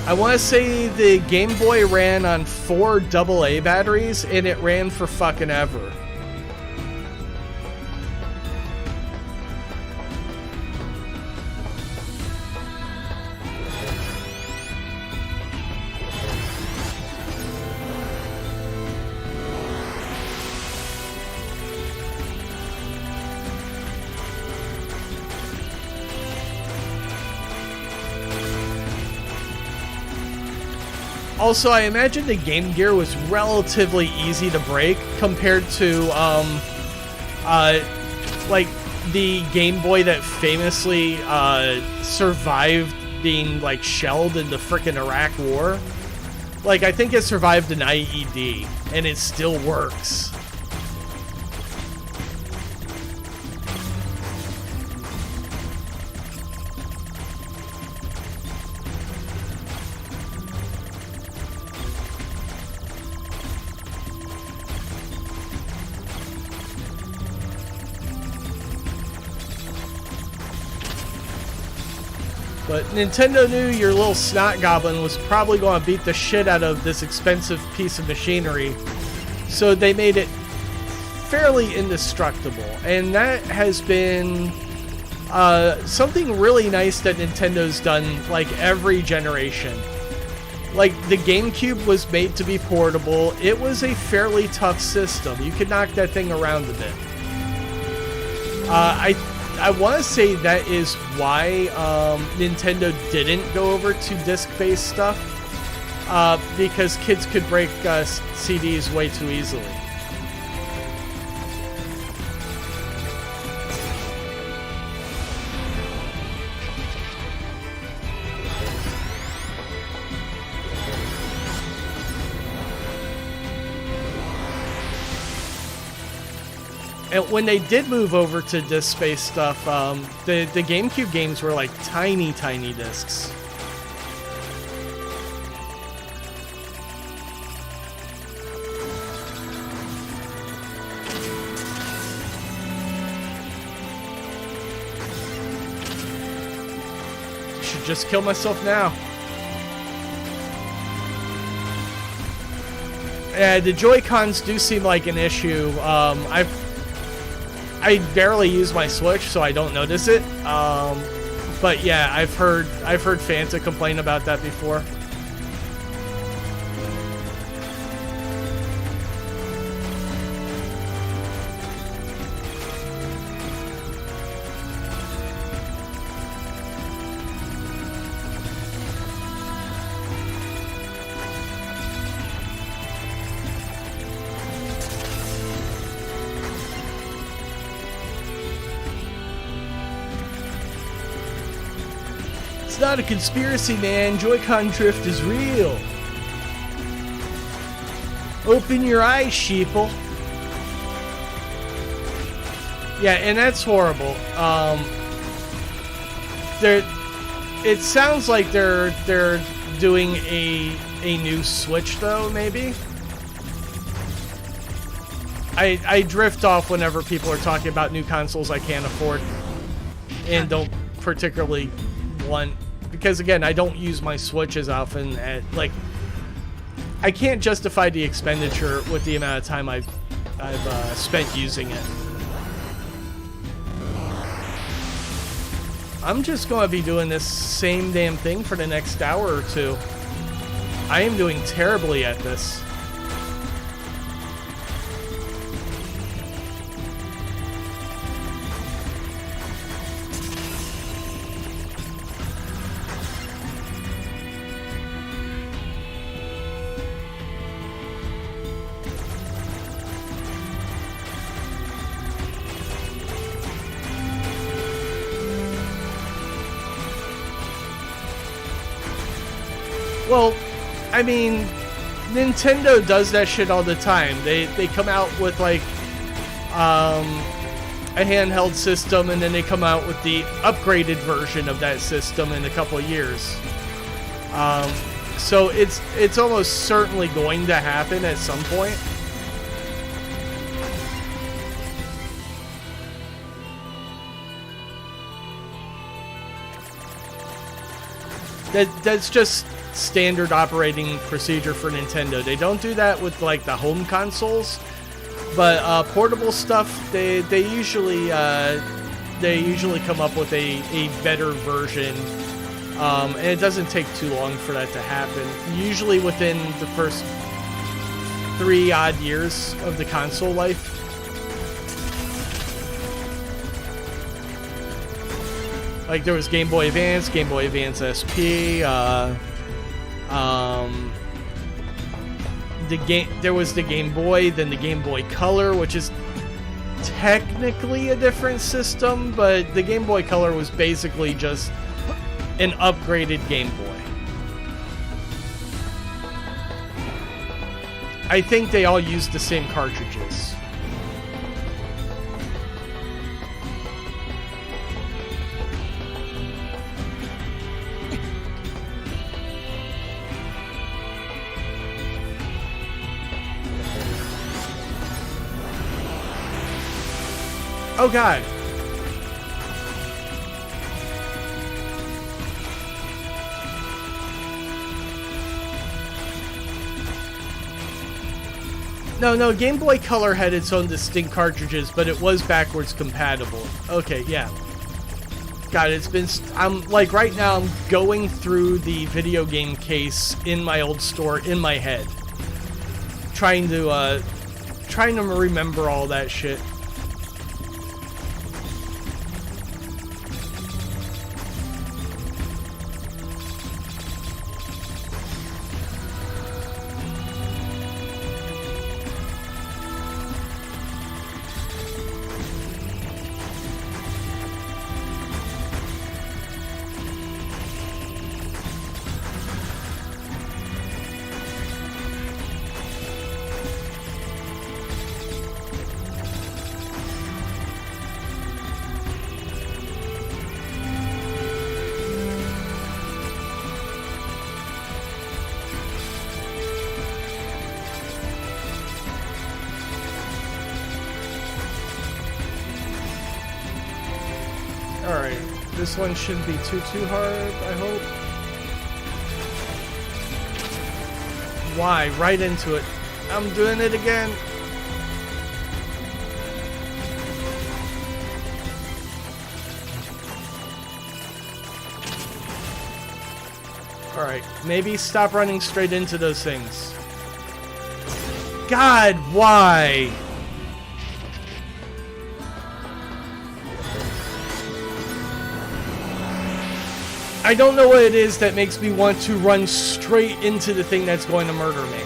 I want to say the Game Boy ran on 4 AA batteries, and it ran for fucking ever. Also, I imagine the Game Gear was relatively easy to break compared to, like, the Game Boy that famously survived being, like, shelled in the frickin' Iraq War. Like, I think it survived an IED, and it still works. But Nintendo knew your little snot goblin was probably going to beat the shit out of this expensive piece of machinery, so they made it fairly indestructible. And that has been something really nice that Nintendo's done, like, every generation. Like, the GameCube was made to be portable. It was a fairly tough system. You could knock that thing around a bit. I want to say that is why Nintendo didn't go over to disc-based stuff, because kids could break CDs way too easily. And when they did move over to disc-based stuff, the GameCube games were like tiny discs. Should just kill myself now. The Joy-Cons do seem like an issue. I barely use my Switch, so I don't notice it. But yeah, I've heard Fanta complain about that before. It's not a conspiracy, man. Joy-Con drift is real. Open your eyes, sheeple. Yeah, and that's horrible. It sounds like they're doing a new Switch though, maybe. I drift off whenever people are talking about new consoles I can't afford and don't particularly want, because again, I don't use my Switch as often at, like, I can't justify the expenditure with the amount of time I've spent using it. I'm just going to be doing this same damn thing for the next hour or two. I am doing terribly at this. Well, I mean, Nintendo does that shit all the time. They come out with like a handheld system, and then they come out with the upgraded version of that system in a couple of years. So it's almost certainly going to happen at some point. That's just standard operating procedure for Nintendo. They don't do that with like the home consoles, but portable stuff they usually come up with a better version, and it doesn't take too long for that to happen. Usually within the first 3 odd years of the console life. Like there was Game Boy Advance, Game Boy Advance SP, there was the Game Boy, then the Game Boy Color, which is technically a different system, but the Game Boy Color was basically just an upgraded Game Boy. I think they all used the same cartridges. Oh god. No, Game Boy Color had its own distinct cartridges, but it was backwards compatible. Okay, yeah. God, it's been... I'm, like, right now, I'm going through the video game case in my old store in my head. Trying to remember all that shit. Alright, this one shouldn't be too hard, I hope. Why? Right into it. I'm doing it again. Alright, maybe stop running straight into those things. God, why? I don't know what it is that makes me want to run straight into the thing that's going to murder me.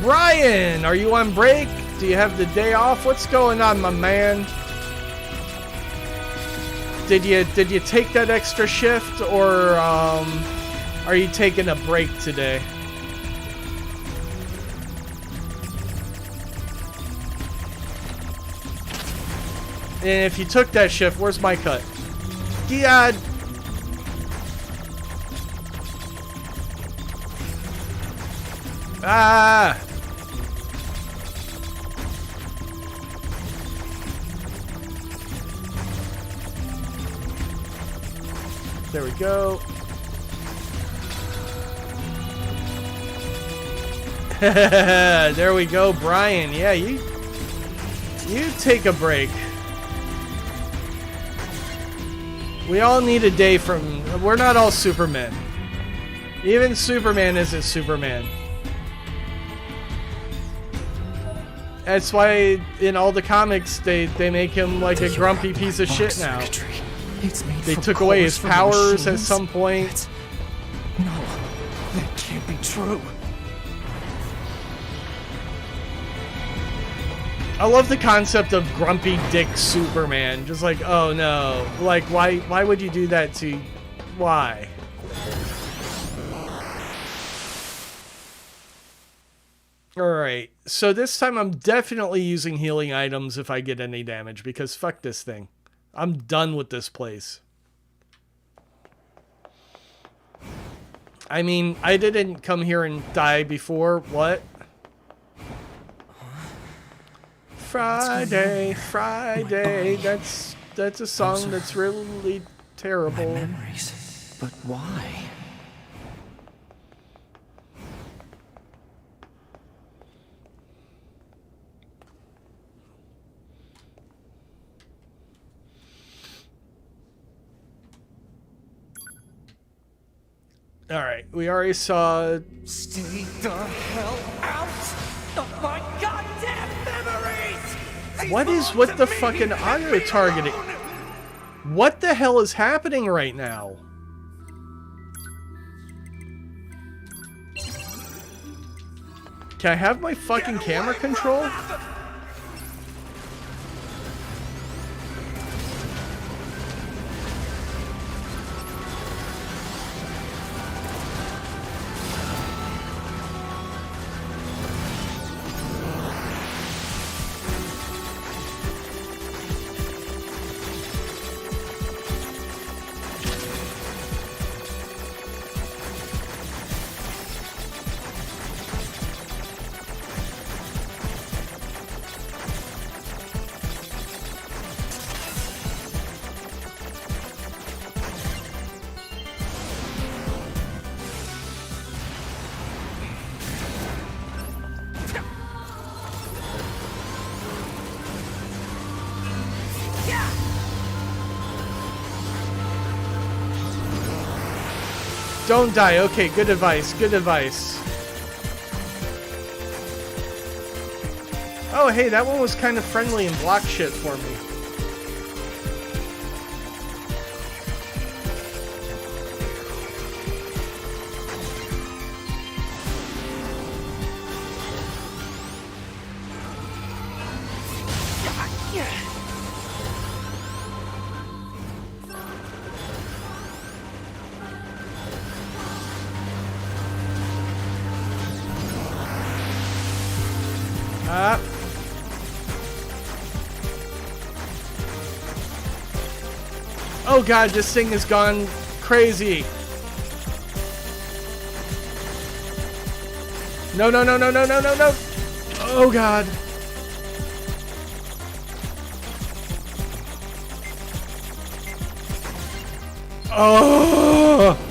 Brian, are you on break? Do you have the day off? What's going on, my man? Did you take that extra shift, or are you taking a break today? And if you took that shift, where's my cut? God. Ah. There we go. There we go, Brian. Yeah, you take a break. We all need a day from... We're not all Superman. Even Superman isn't Superman. That's why in all the comics they make him like a grumpy piece of shit now. They took away his powers at some point. No, that can't be true. I love the concept of grumpy dick Superman. Just like, oh no. Like, why would you do that to... Why? Alright, so this time I'm definitely using healing items if I get any damage, because fuck this thing. I'm done with this place. I mean, I didn't come here and die before. What? Friday, Friday. That's a song that's really terrible. My memories. But why? Alright, we already saw... Stay the hell out of my goddamn memories! What is with the fucking auto-targeting? What the hell is happening right now? Can I have my fucking camera control? Don't die. Okay, good advice. Good advice. Oh, hey, that one was kind of friendly and blocked shit for me. Ah. Oh god, this thing has gone crazy. No, no, no, no, no, no, no, no. Oh god. Oh.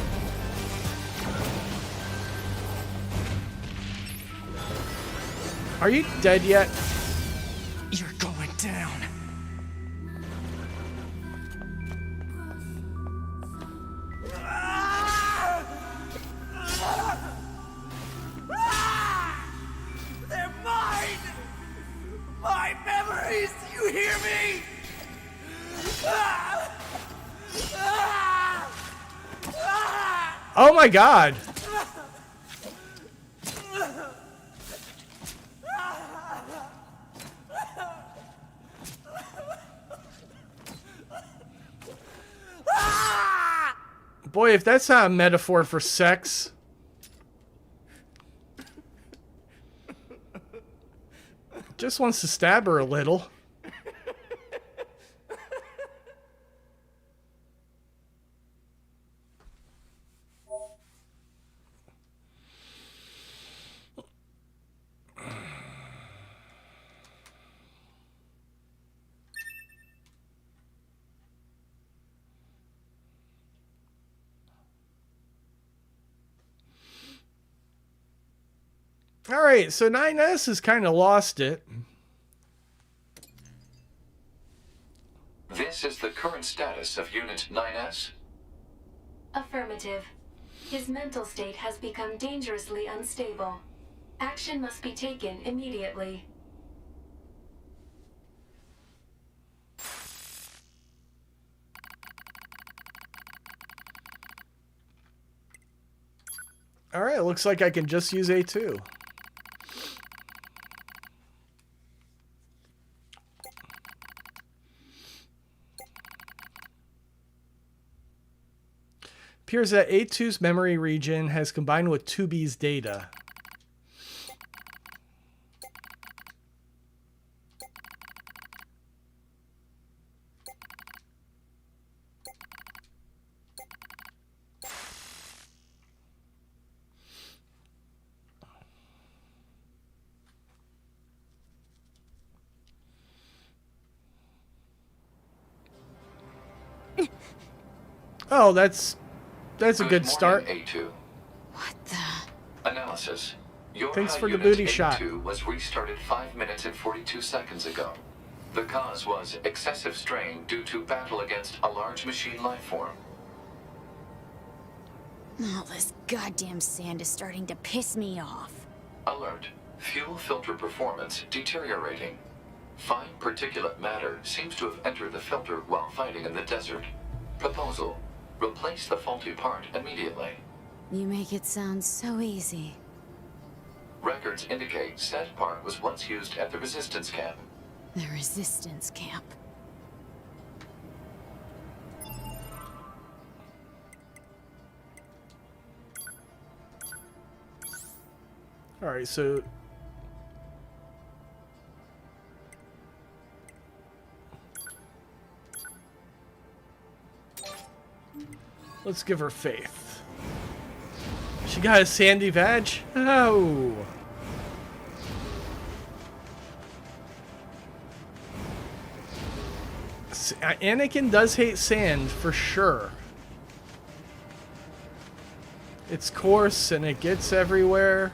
Are you dead yet? You're going down. They're mine! My memories! You hear me? Oh my god. Boy, if that's not a metaphor for sex. Just wants to stab her a little. Alright, so 9S has kind of lost it. This is the current status of Unit 9S. Affirmative. His mental state has become dangerously unstable. Action must be taken immediately. Alright, looks like I can just use A2. Appears that A2's memory region has combined with 2B's data. Oh, that's a good start. A2. What the? Analysis. Your Thanks for the unit booty A2 shot. was restarted 5 minutes and 42 seconds ago. The cause was excessive strain due to battle against a large machine lifeform. All this goddamn sand is starting to piss me off. Alert. Fuel filter performance deteriorating. Fine particulate matter seems to have entered the filter while fighting in the desert. Proposal. Replace the faulty part immediately. You make it sound so easy. Records indicate said part was once used at the resistance camp. The resistance camp. Alright, so... let's give her faith. She got a sandy vag? Oh! Anakin does hate sand, for sure. It's coarse and it gets everywhere.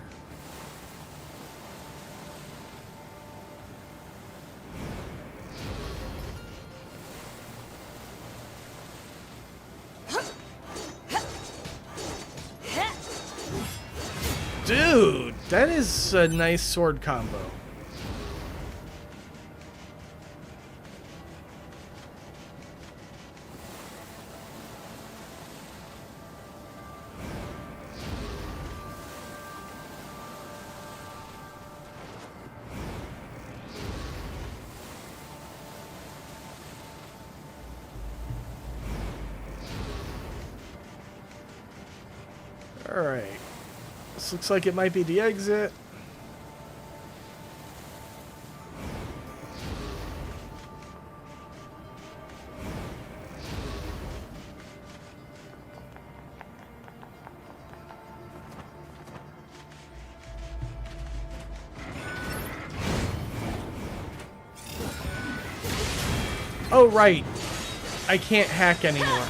Dude, that is a nice sword combo. Alright. This looks like it might be the exit. Oh, right. I can't hack anymore.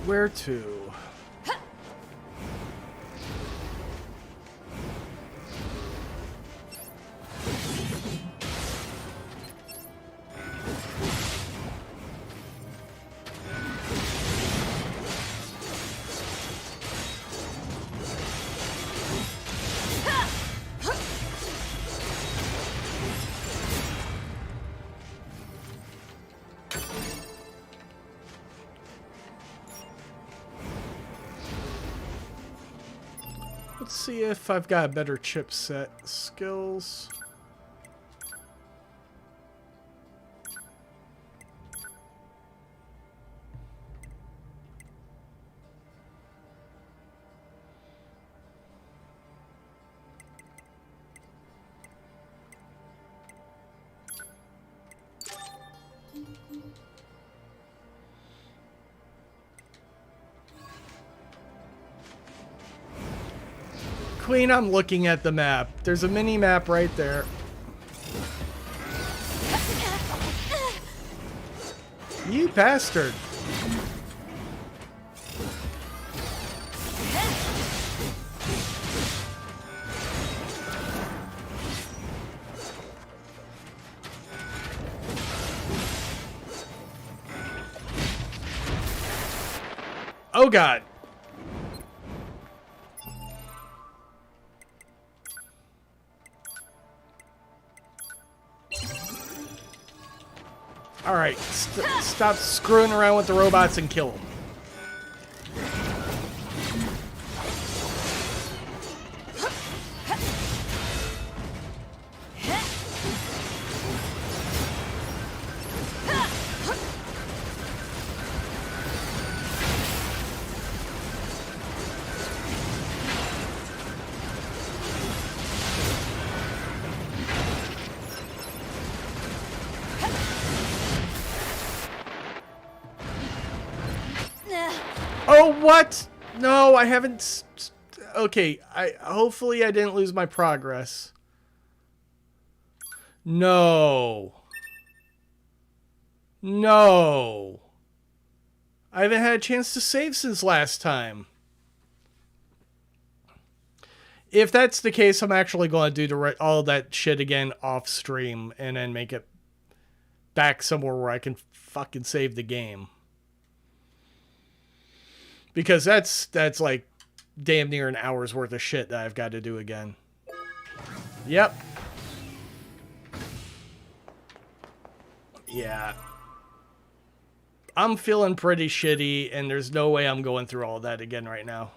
Where to? Let's see if I've got a better chipset skills. Queen, I'm looking at the map. There's a mini map right there. You bastard. Oh God. Alright, stop screwing around with the robots and kill them. Oh, what? No, I haven't. Okay, hopefully I didn't lose my progress. No. No. I haven't had a chance to save since last time. If that's the case, I'm actually going to do all that shit again off stream and then make it back somewhere where I can fucking save the game. Because that's like damn near an hour's worth of shit that I've got to do again. Yep. Yeah. I'm feeling pretty shitty, and there's no way I'm going through all that again right now.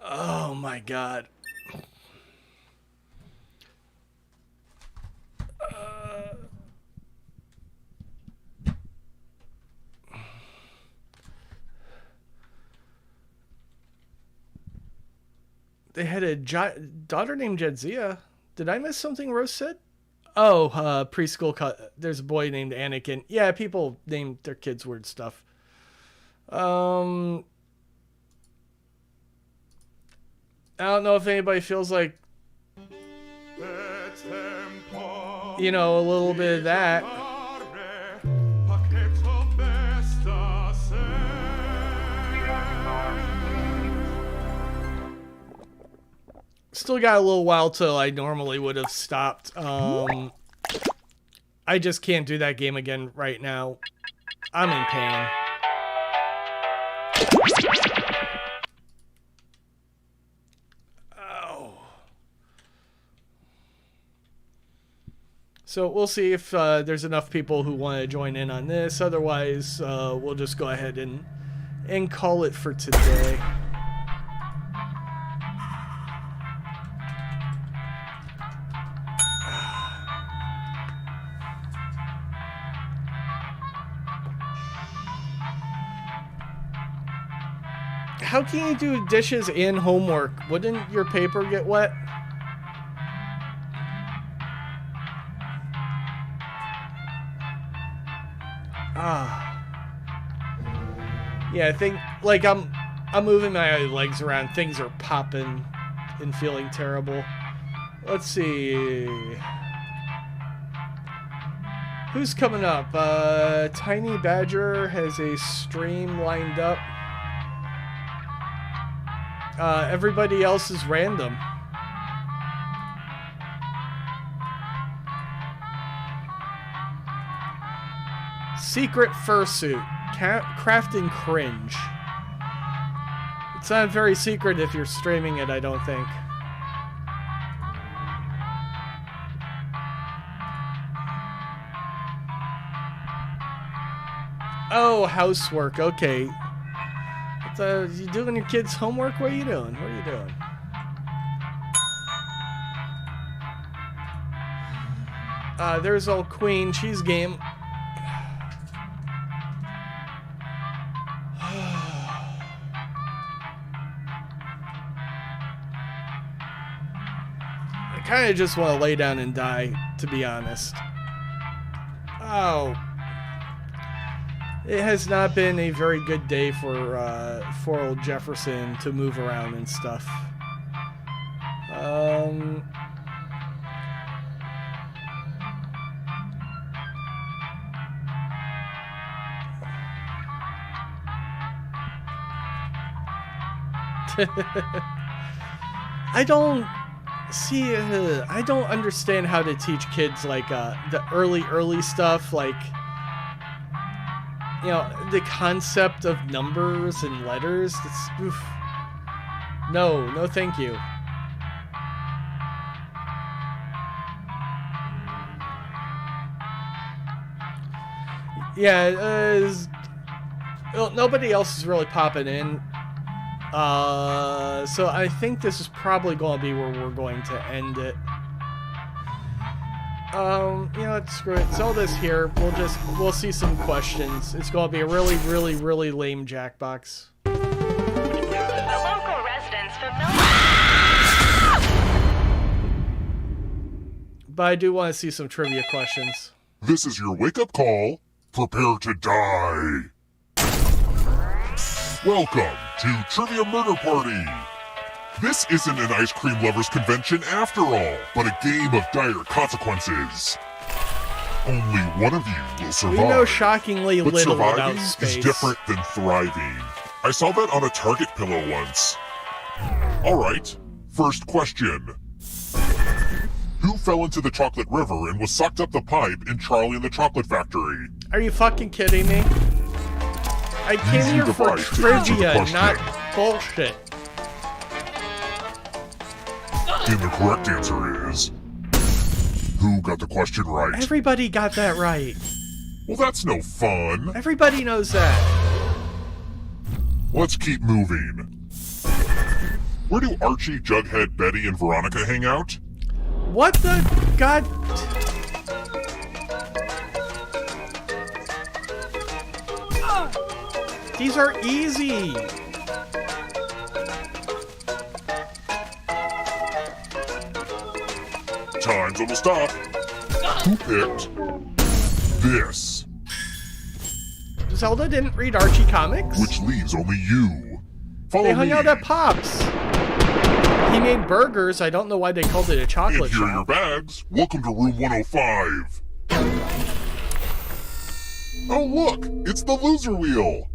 Oh my God. they had a daughter named Jadzia. Did I miss something Rose said? Oh, preschool. There's a boy named Anakin. Yeah, people name their kids weird stuff. I don't know if anybody feels like, you know, a little bit of that. Still got a little while till I normally would have stopped. I just can't do that game again right now. I'm in pain. Oh. So we'll see if there's enough people who want to join in on this. Otherwise, we'll just go ahead and call it for today. How can you do dishes and homework? Wouldn't your paper get wet? Yeah, I think, like, I'm moving my legs around. Things are popping and feeling terrible. Let's see. Who's coming up? Tiny Badger has a stream lined up. Everybody else is random. Secret fursuit. Crafting cringe. It's not very secret if you're streaming it, I don't think. Oh, housework. Okay. You doing your kids' homework? What are you doing? What are you doing? There's old Queen. She's game. I kind of just want to lay down and die, to be honest. Oh. It has not been a very good day for old Jefferson to move around and stuff. I don't see. I don't understand how to teach kids like the early stuff, like. You know, the concept of numbers and letters. It's, oof. No, thank you. Yeah, well, nobody else is really popping in. So I think this is probably going to be where we're going to end it. You know what, screw it. Zelda's here. We'll see some questions. It's going to be a really, really, really lame Jackbox. The local residents familiar. But I do want to see some trivia questions. This is your wake-up call. Prepare to die. Welcome to Trivia Murder Party. This isn't an ice cream lovers convention after all, but a game of dire consequences. Only one of you will survive. We know shockingly but little about surviving space. is different than thriving. I saw that on a Target pillow once. Alright, first question. Who fell into the chocolate river and was sucked up the pipe in Charlie and the Chocolate Factory? Are you fucking kidding me? I came Use here your for device to answer the trivia, question. not bullshit. And the correct answer is... Who got the question right? Everybody got that right. Well, that's no fun. Everybody knows that. Let's keep moving. Where do Archie, Jughead, Betty, and Veronica hang out? What the god? These are easy. time's almost up. Who picked this? Zelda didn't read Archie comics. Which leaves only you. Follow They hung me. out at Pop's. He made burgers. I don't know why they called it a chocolate And here are your shop. bags. Welcome to room 105. Oh, look! It's the loser wheel.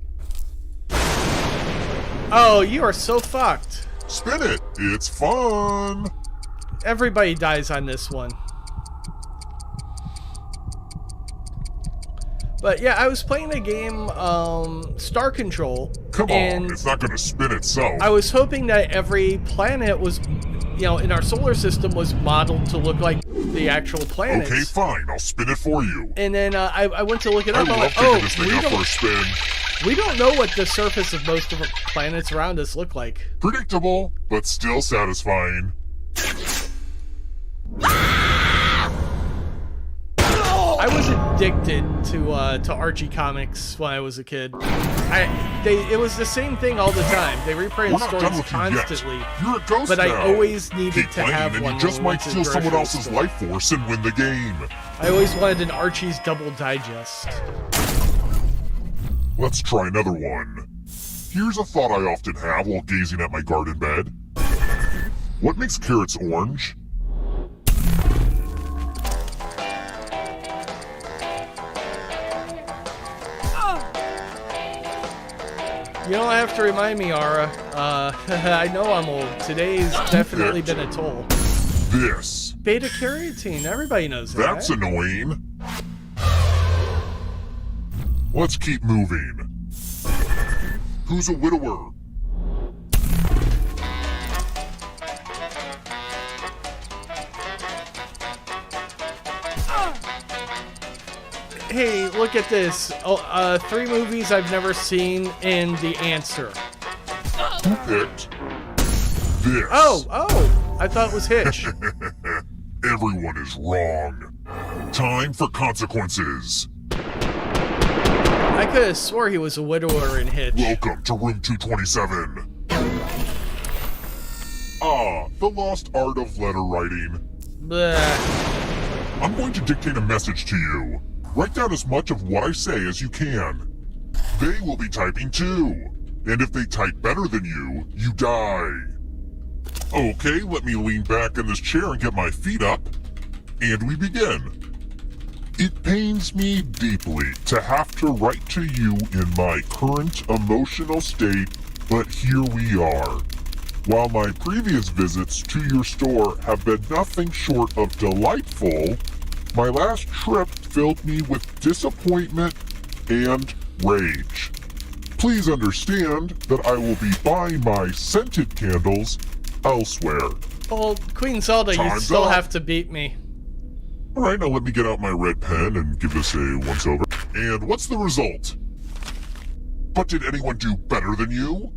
Oh, you are so fucked. Spin it. It's fun. Everybody dies on this one. But yeah, I was playing a game, Star Control. Come and on, it's not going to spin itself. I was hoping that every planet was, you know, in our solar system was modeled to look like the actual planets. Okay, fine. I'll spin it for you. And then I went to look it I up. I'm love like, taking oh, this thing out for a spin. we don't know what the surface of most of the planets around us look like. Predictable, but still satisfying. I was addicted to Archie comics when I was a kid. It was the same thing all the time. They We're reprinted not done stories with constantly. you yet. You're a ghost But now. I always needed Keep to playing have and one. you just when we might went to steal the someone grocery else's store. life force and win the game. I always wanted an Archie's Double Digest. Let's try another one. Here's a thought I often have while gazing at my garden bed. What makes carrots orange? You don't have to remind me, Ara. I know I'm old. Today's definitely been a toll. This. Beta carotene. Everybody knows that. That's annoying. Let's keep moving. Who's a widower? Hey, look at this. Oh, 3 movies I've never seen and the answer. Who picked this? Oh, I thought it was Hitch. Everyone is wrong. Time for consequences. I could have swore he was a widower in Hitch. Welcome to room 227. Ah, the lost art of letter writing. Bleh. I'm going to dictate a message to you. Write down as much of what I say as you can. They will be typing too. And if they type better than you, you die. Okay, let me lean back in this chair and get my feet up. And we begin. It pains me deeply to have to write to you in my current emotional state, but here we are. While my previous visits to your store have been nothing short of delightful, my last trip filled me with disappointment and rage. Please understand that I will be buying my scented candles elsewhere. Well, Queen Zelda, you Time's still up. have to beat me. Alright, now let me get out my red pen and give this a once-over. And what's the result? But did anyone do better than you?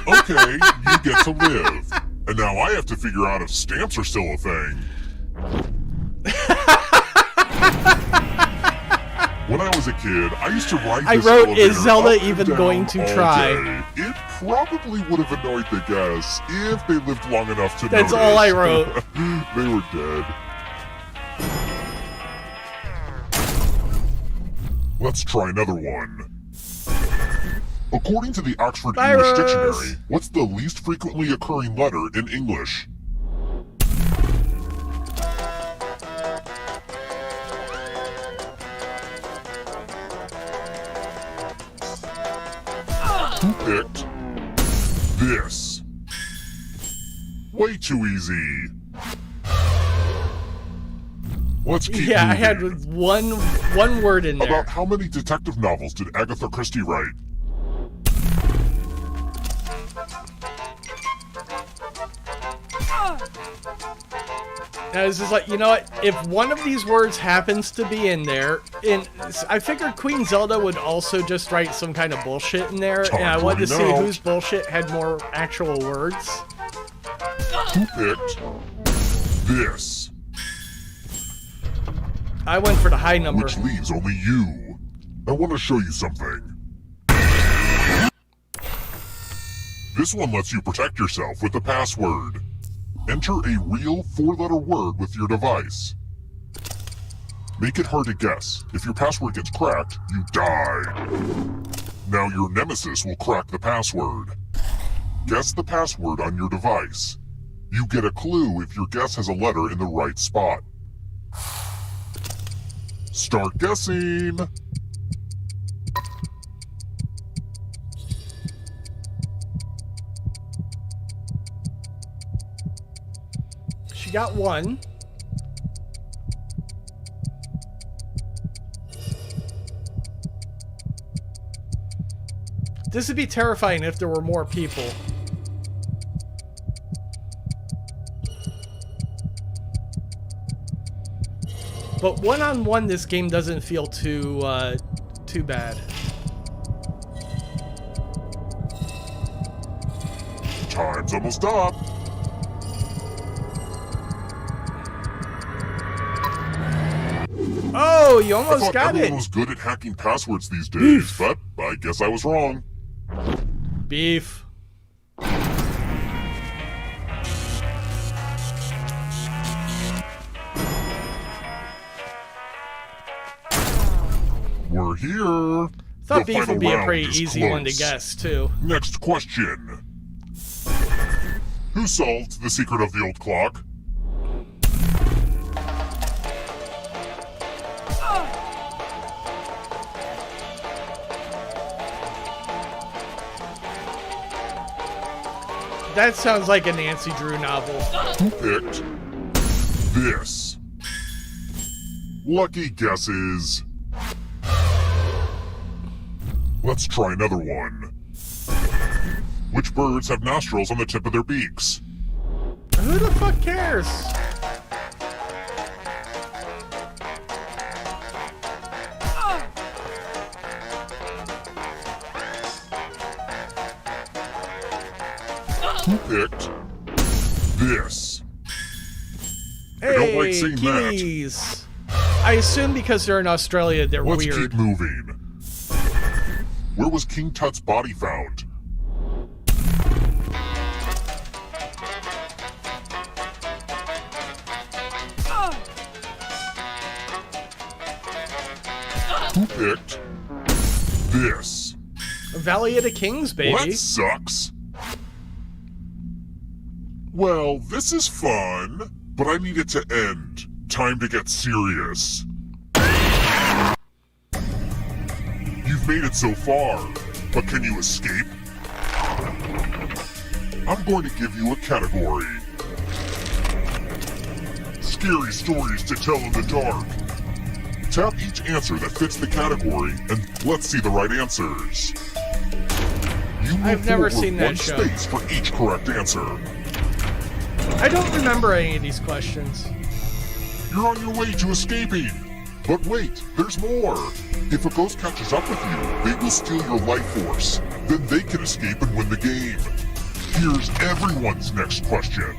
Okay, you get to live. And now I have to figure out if stamps are still a thing. When I was a kid, I used to ride I this wrote, elevator "Is Zelda up and even down going to all try?" day. It probably would have annoyed the guests if they lived long enough to That's notice. all I wrote. They were dead. Let's try another one. According to the Oxford English Virus. Dictionary, what's the least frequently occurring letter in English? Who picked this? Way too easy. Let's keep Yeah, I moving. had one word in there. About how many detective novels did Agatha Christie write? I was just like, you know what? If one of these words happens to be in there, and I figured Queen Zelda would also just write some kind of bullshit in there, and I wanted to see Time whose bullshit had more actual words. Who picked this? I went for the high number. Which leaves only you. I want to show you something. This one lets you protect yourself with the password. Enter a real 4-letter word with your device. Make it hard to guess. If your password gets cracked, you die. Now your nemesis will crack the password. Guess the password on your device. You get a clue if your guess has a letter in the right spot. Start guessing! She got one. This would be terrifying if there were more people. But one-on-one, this game doesn't feel too bad. Time's almost up. Oh, you I almost thought got everyone it. was good at hacking passwords these days, but I guess I was wrong. Beef. We're here. Thought The beef final would be a round pretty is easy one to close. guess, too. Next question. Who solved the secret of the old clock? That sounds like a Nancy Drew novel. Who picked this? Lucky guesses. Let's try another one. Which birds have nostrils on the tip of their beaks? Who the fuck cares? Who picked this? Hey, don't like seeing that. kiwis. I assume because they're in Australia, they're Let's weird. keep moving. Where was King Tut's body found? Who picked this? Valley of the Kings, baby. Well, that sucks. Well, this is fun, but I need it to end. Time to get serious. You've made it so far, but can you escape? I'm going to give you a category. Scary stories to tell in the dark. Tap each answer that fits the category, and let's see the right answers. You move I've never forward seen that one show. space for each correct answer. I don't remember any of these questions. You're on your way to escaping. But wait, there's more. If a ghost catches up with you, they will steal your life force. Then they can escape and win the game. Here's everyone's next question.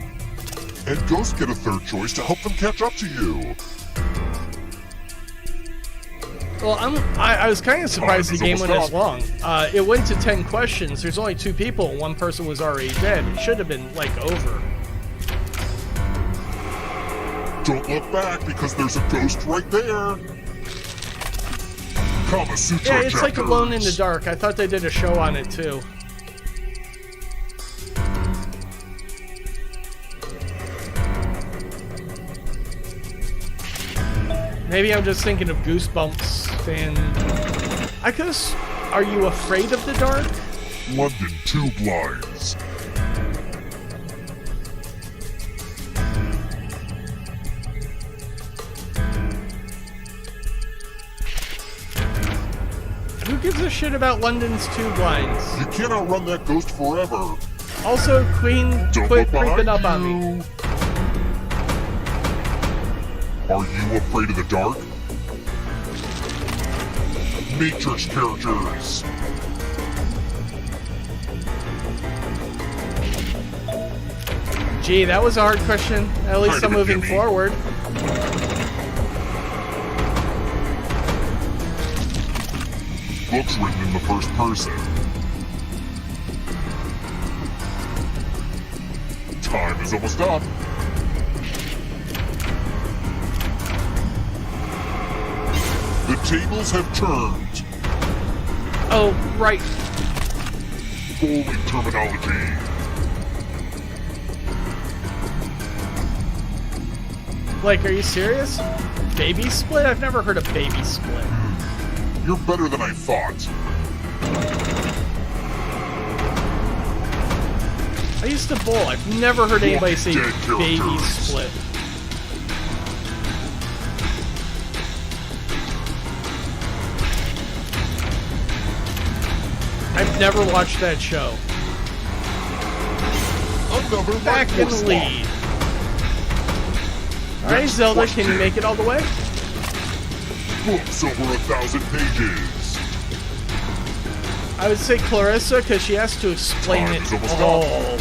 And ghosts get a third choice to help them catch up to you. Well, I was kind of surprised Time the is game went as almost long. It went to 10 questions. There's only 2 people, and 1 person was already dead. It should have been, like, over. Don't look back because there's a ghost right there. Kama Sutra Yeah, it's like chapters. Alone in the Dark. I thought they did a show on it, too. Maybe I'm just thinking of Goosebumps fan. I guess. Are you afraid of the dark? London 2 blinds. Who gives a shit about London's 2 blinds? You can't outrun that ghost forever. Also, Queen, Don't quit look creeping behind up on me. you. Are you afraid of the dark? Matrix characters. Gee, that was a hard question. At least Kind I'm of a moving gimme. forward. Books written in the first person. Time is almost up. The tables have turned. Oh, right. Bowling terminology. Like, are you serious? Baby split? I've never heard of baby split. You're better than I thought. I used to bowl. I've never heard anybody say Dead baby characters. split. I've never watched that show. Another Back in the swap. lead. Alright, Zelda, can you make it all the way? Books over 1,000 pages. I would say Clarissa, because she has to explain Time it is almost all. up.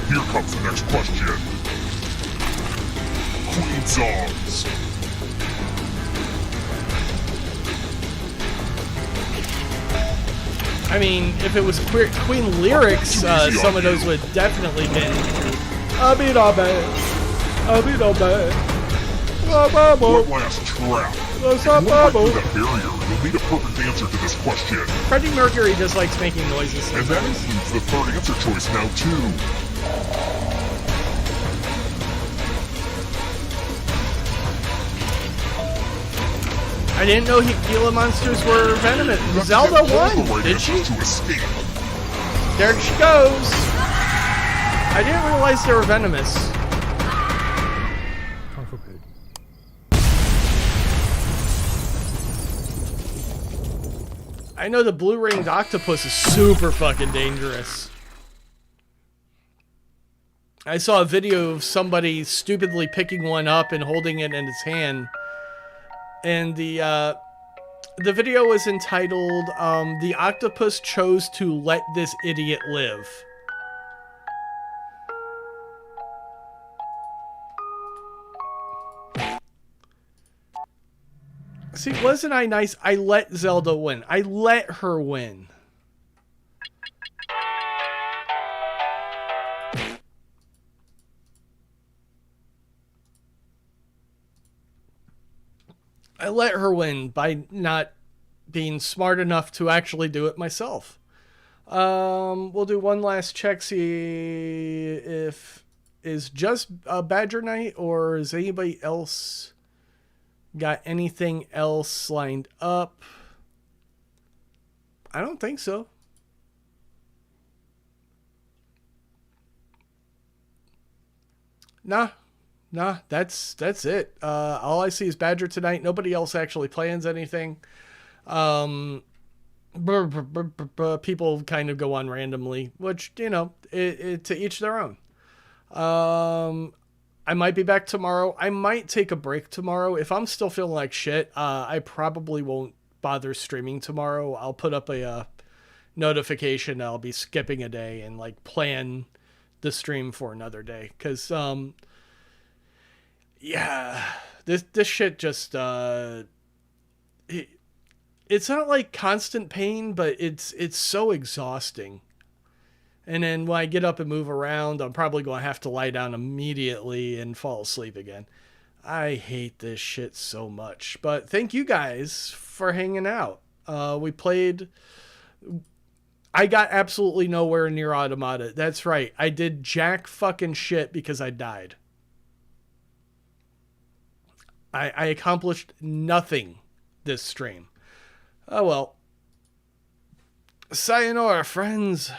Here comes the next question. Queen songs. I mean, if it was Queen lyrics, Too easy some on of those you. would definitely been. Abirabe. Abirabe. What last trap? If you want to break through that barrier, you'll need a perfect answer to this question. Freddie Mercury just likes making noises. And that includes the third answer choice now, too. I didn't know Gila monsters were venomous. Let's Zelda get all the won, right did she? answers to escape. There she goes. I didn't realize they were venomous. I know the blue-ringed octopus is super fucking dangerous. I saw a video of somebody stupidly picking one up and holding it in his hand. And the video was entitled, "The Octopus Chose to Let This Idiot Live." See, wasn't I nice? I let Zelda win. I let her win. I let her win by not being smart enough to actually do it myself. We'll do one last check, see if is just a Badger Night or is anybody else got anything else lined up. I don't think so. Nah, that's it. All I see is Badger tonight. Nobody else actually plans anything. People kind of go on randomly, which, you know, to each their own. I might be back tomorrow. I might take a break tomorrow. If I'm still feeling like shit, I probably won't bother streaming tomorrow. I'll put up a notification. I'll be skipping a day and like plan the stream for another day. Cause, yeah, this shit just, it's not like constant pain, but it's so exhausting. And then when I get up and move around, I'm probably going to have to lie down immediately and fall asleep again. I hate this shit so much. But thank you guys for hanging out. We played... I got absolutely nowhere near Automata. That's right. I did jack fucking shit because I died. I accomplished nothing this stream. Oh well. Sayonara, friends.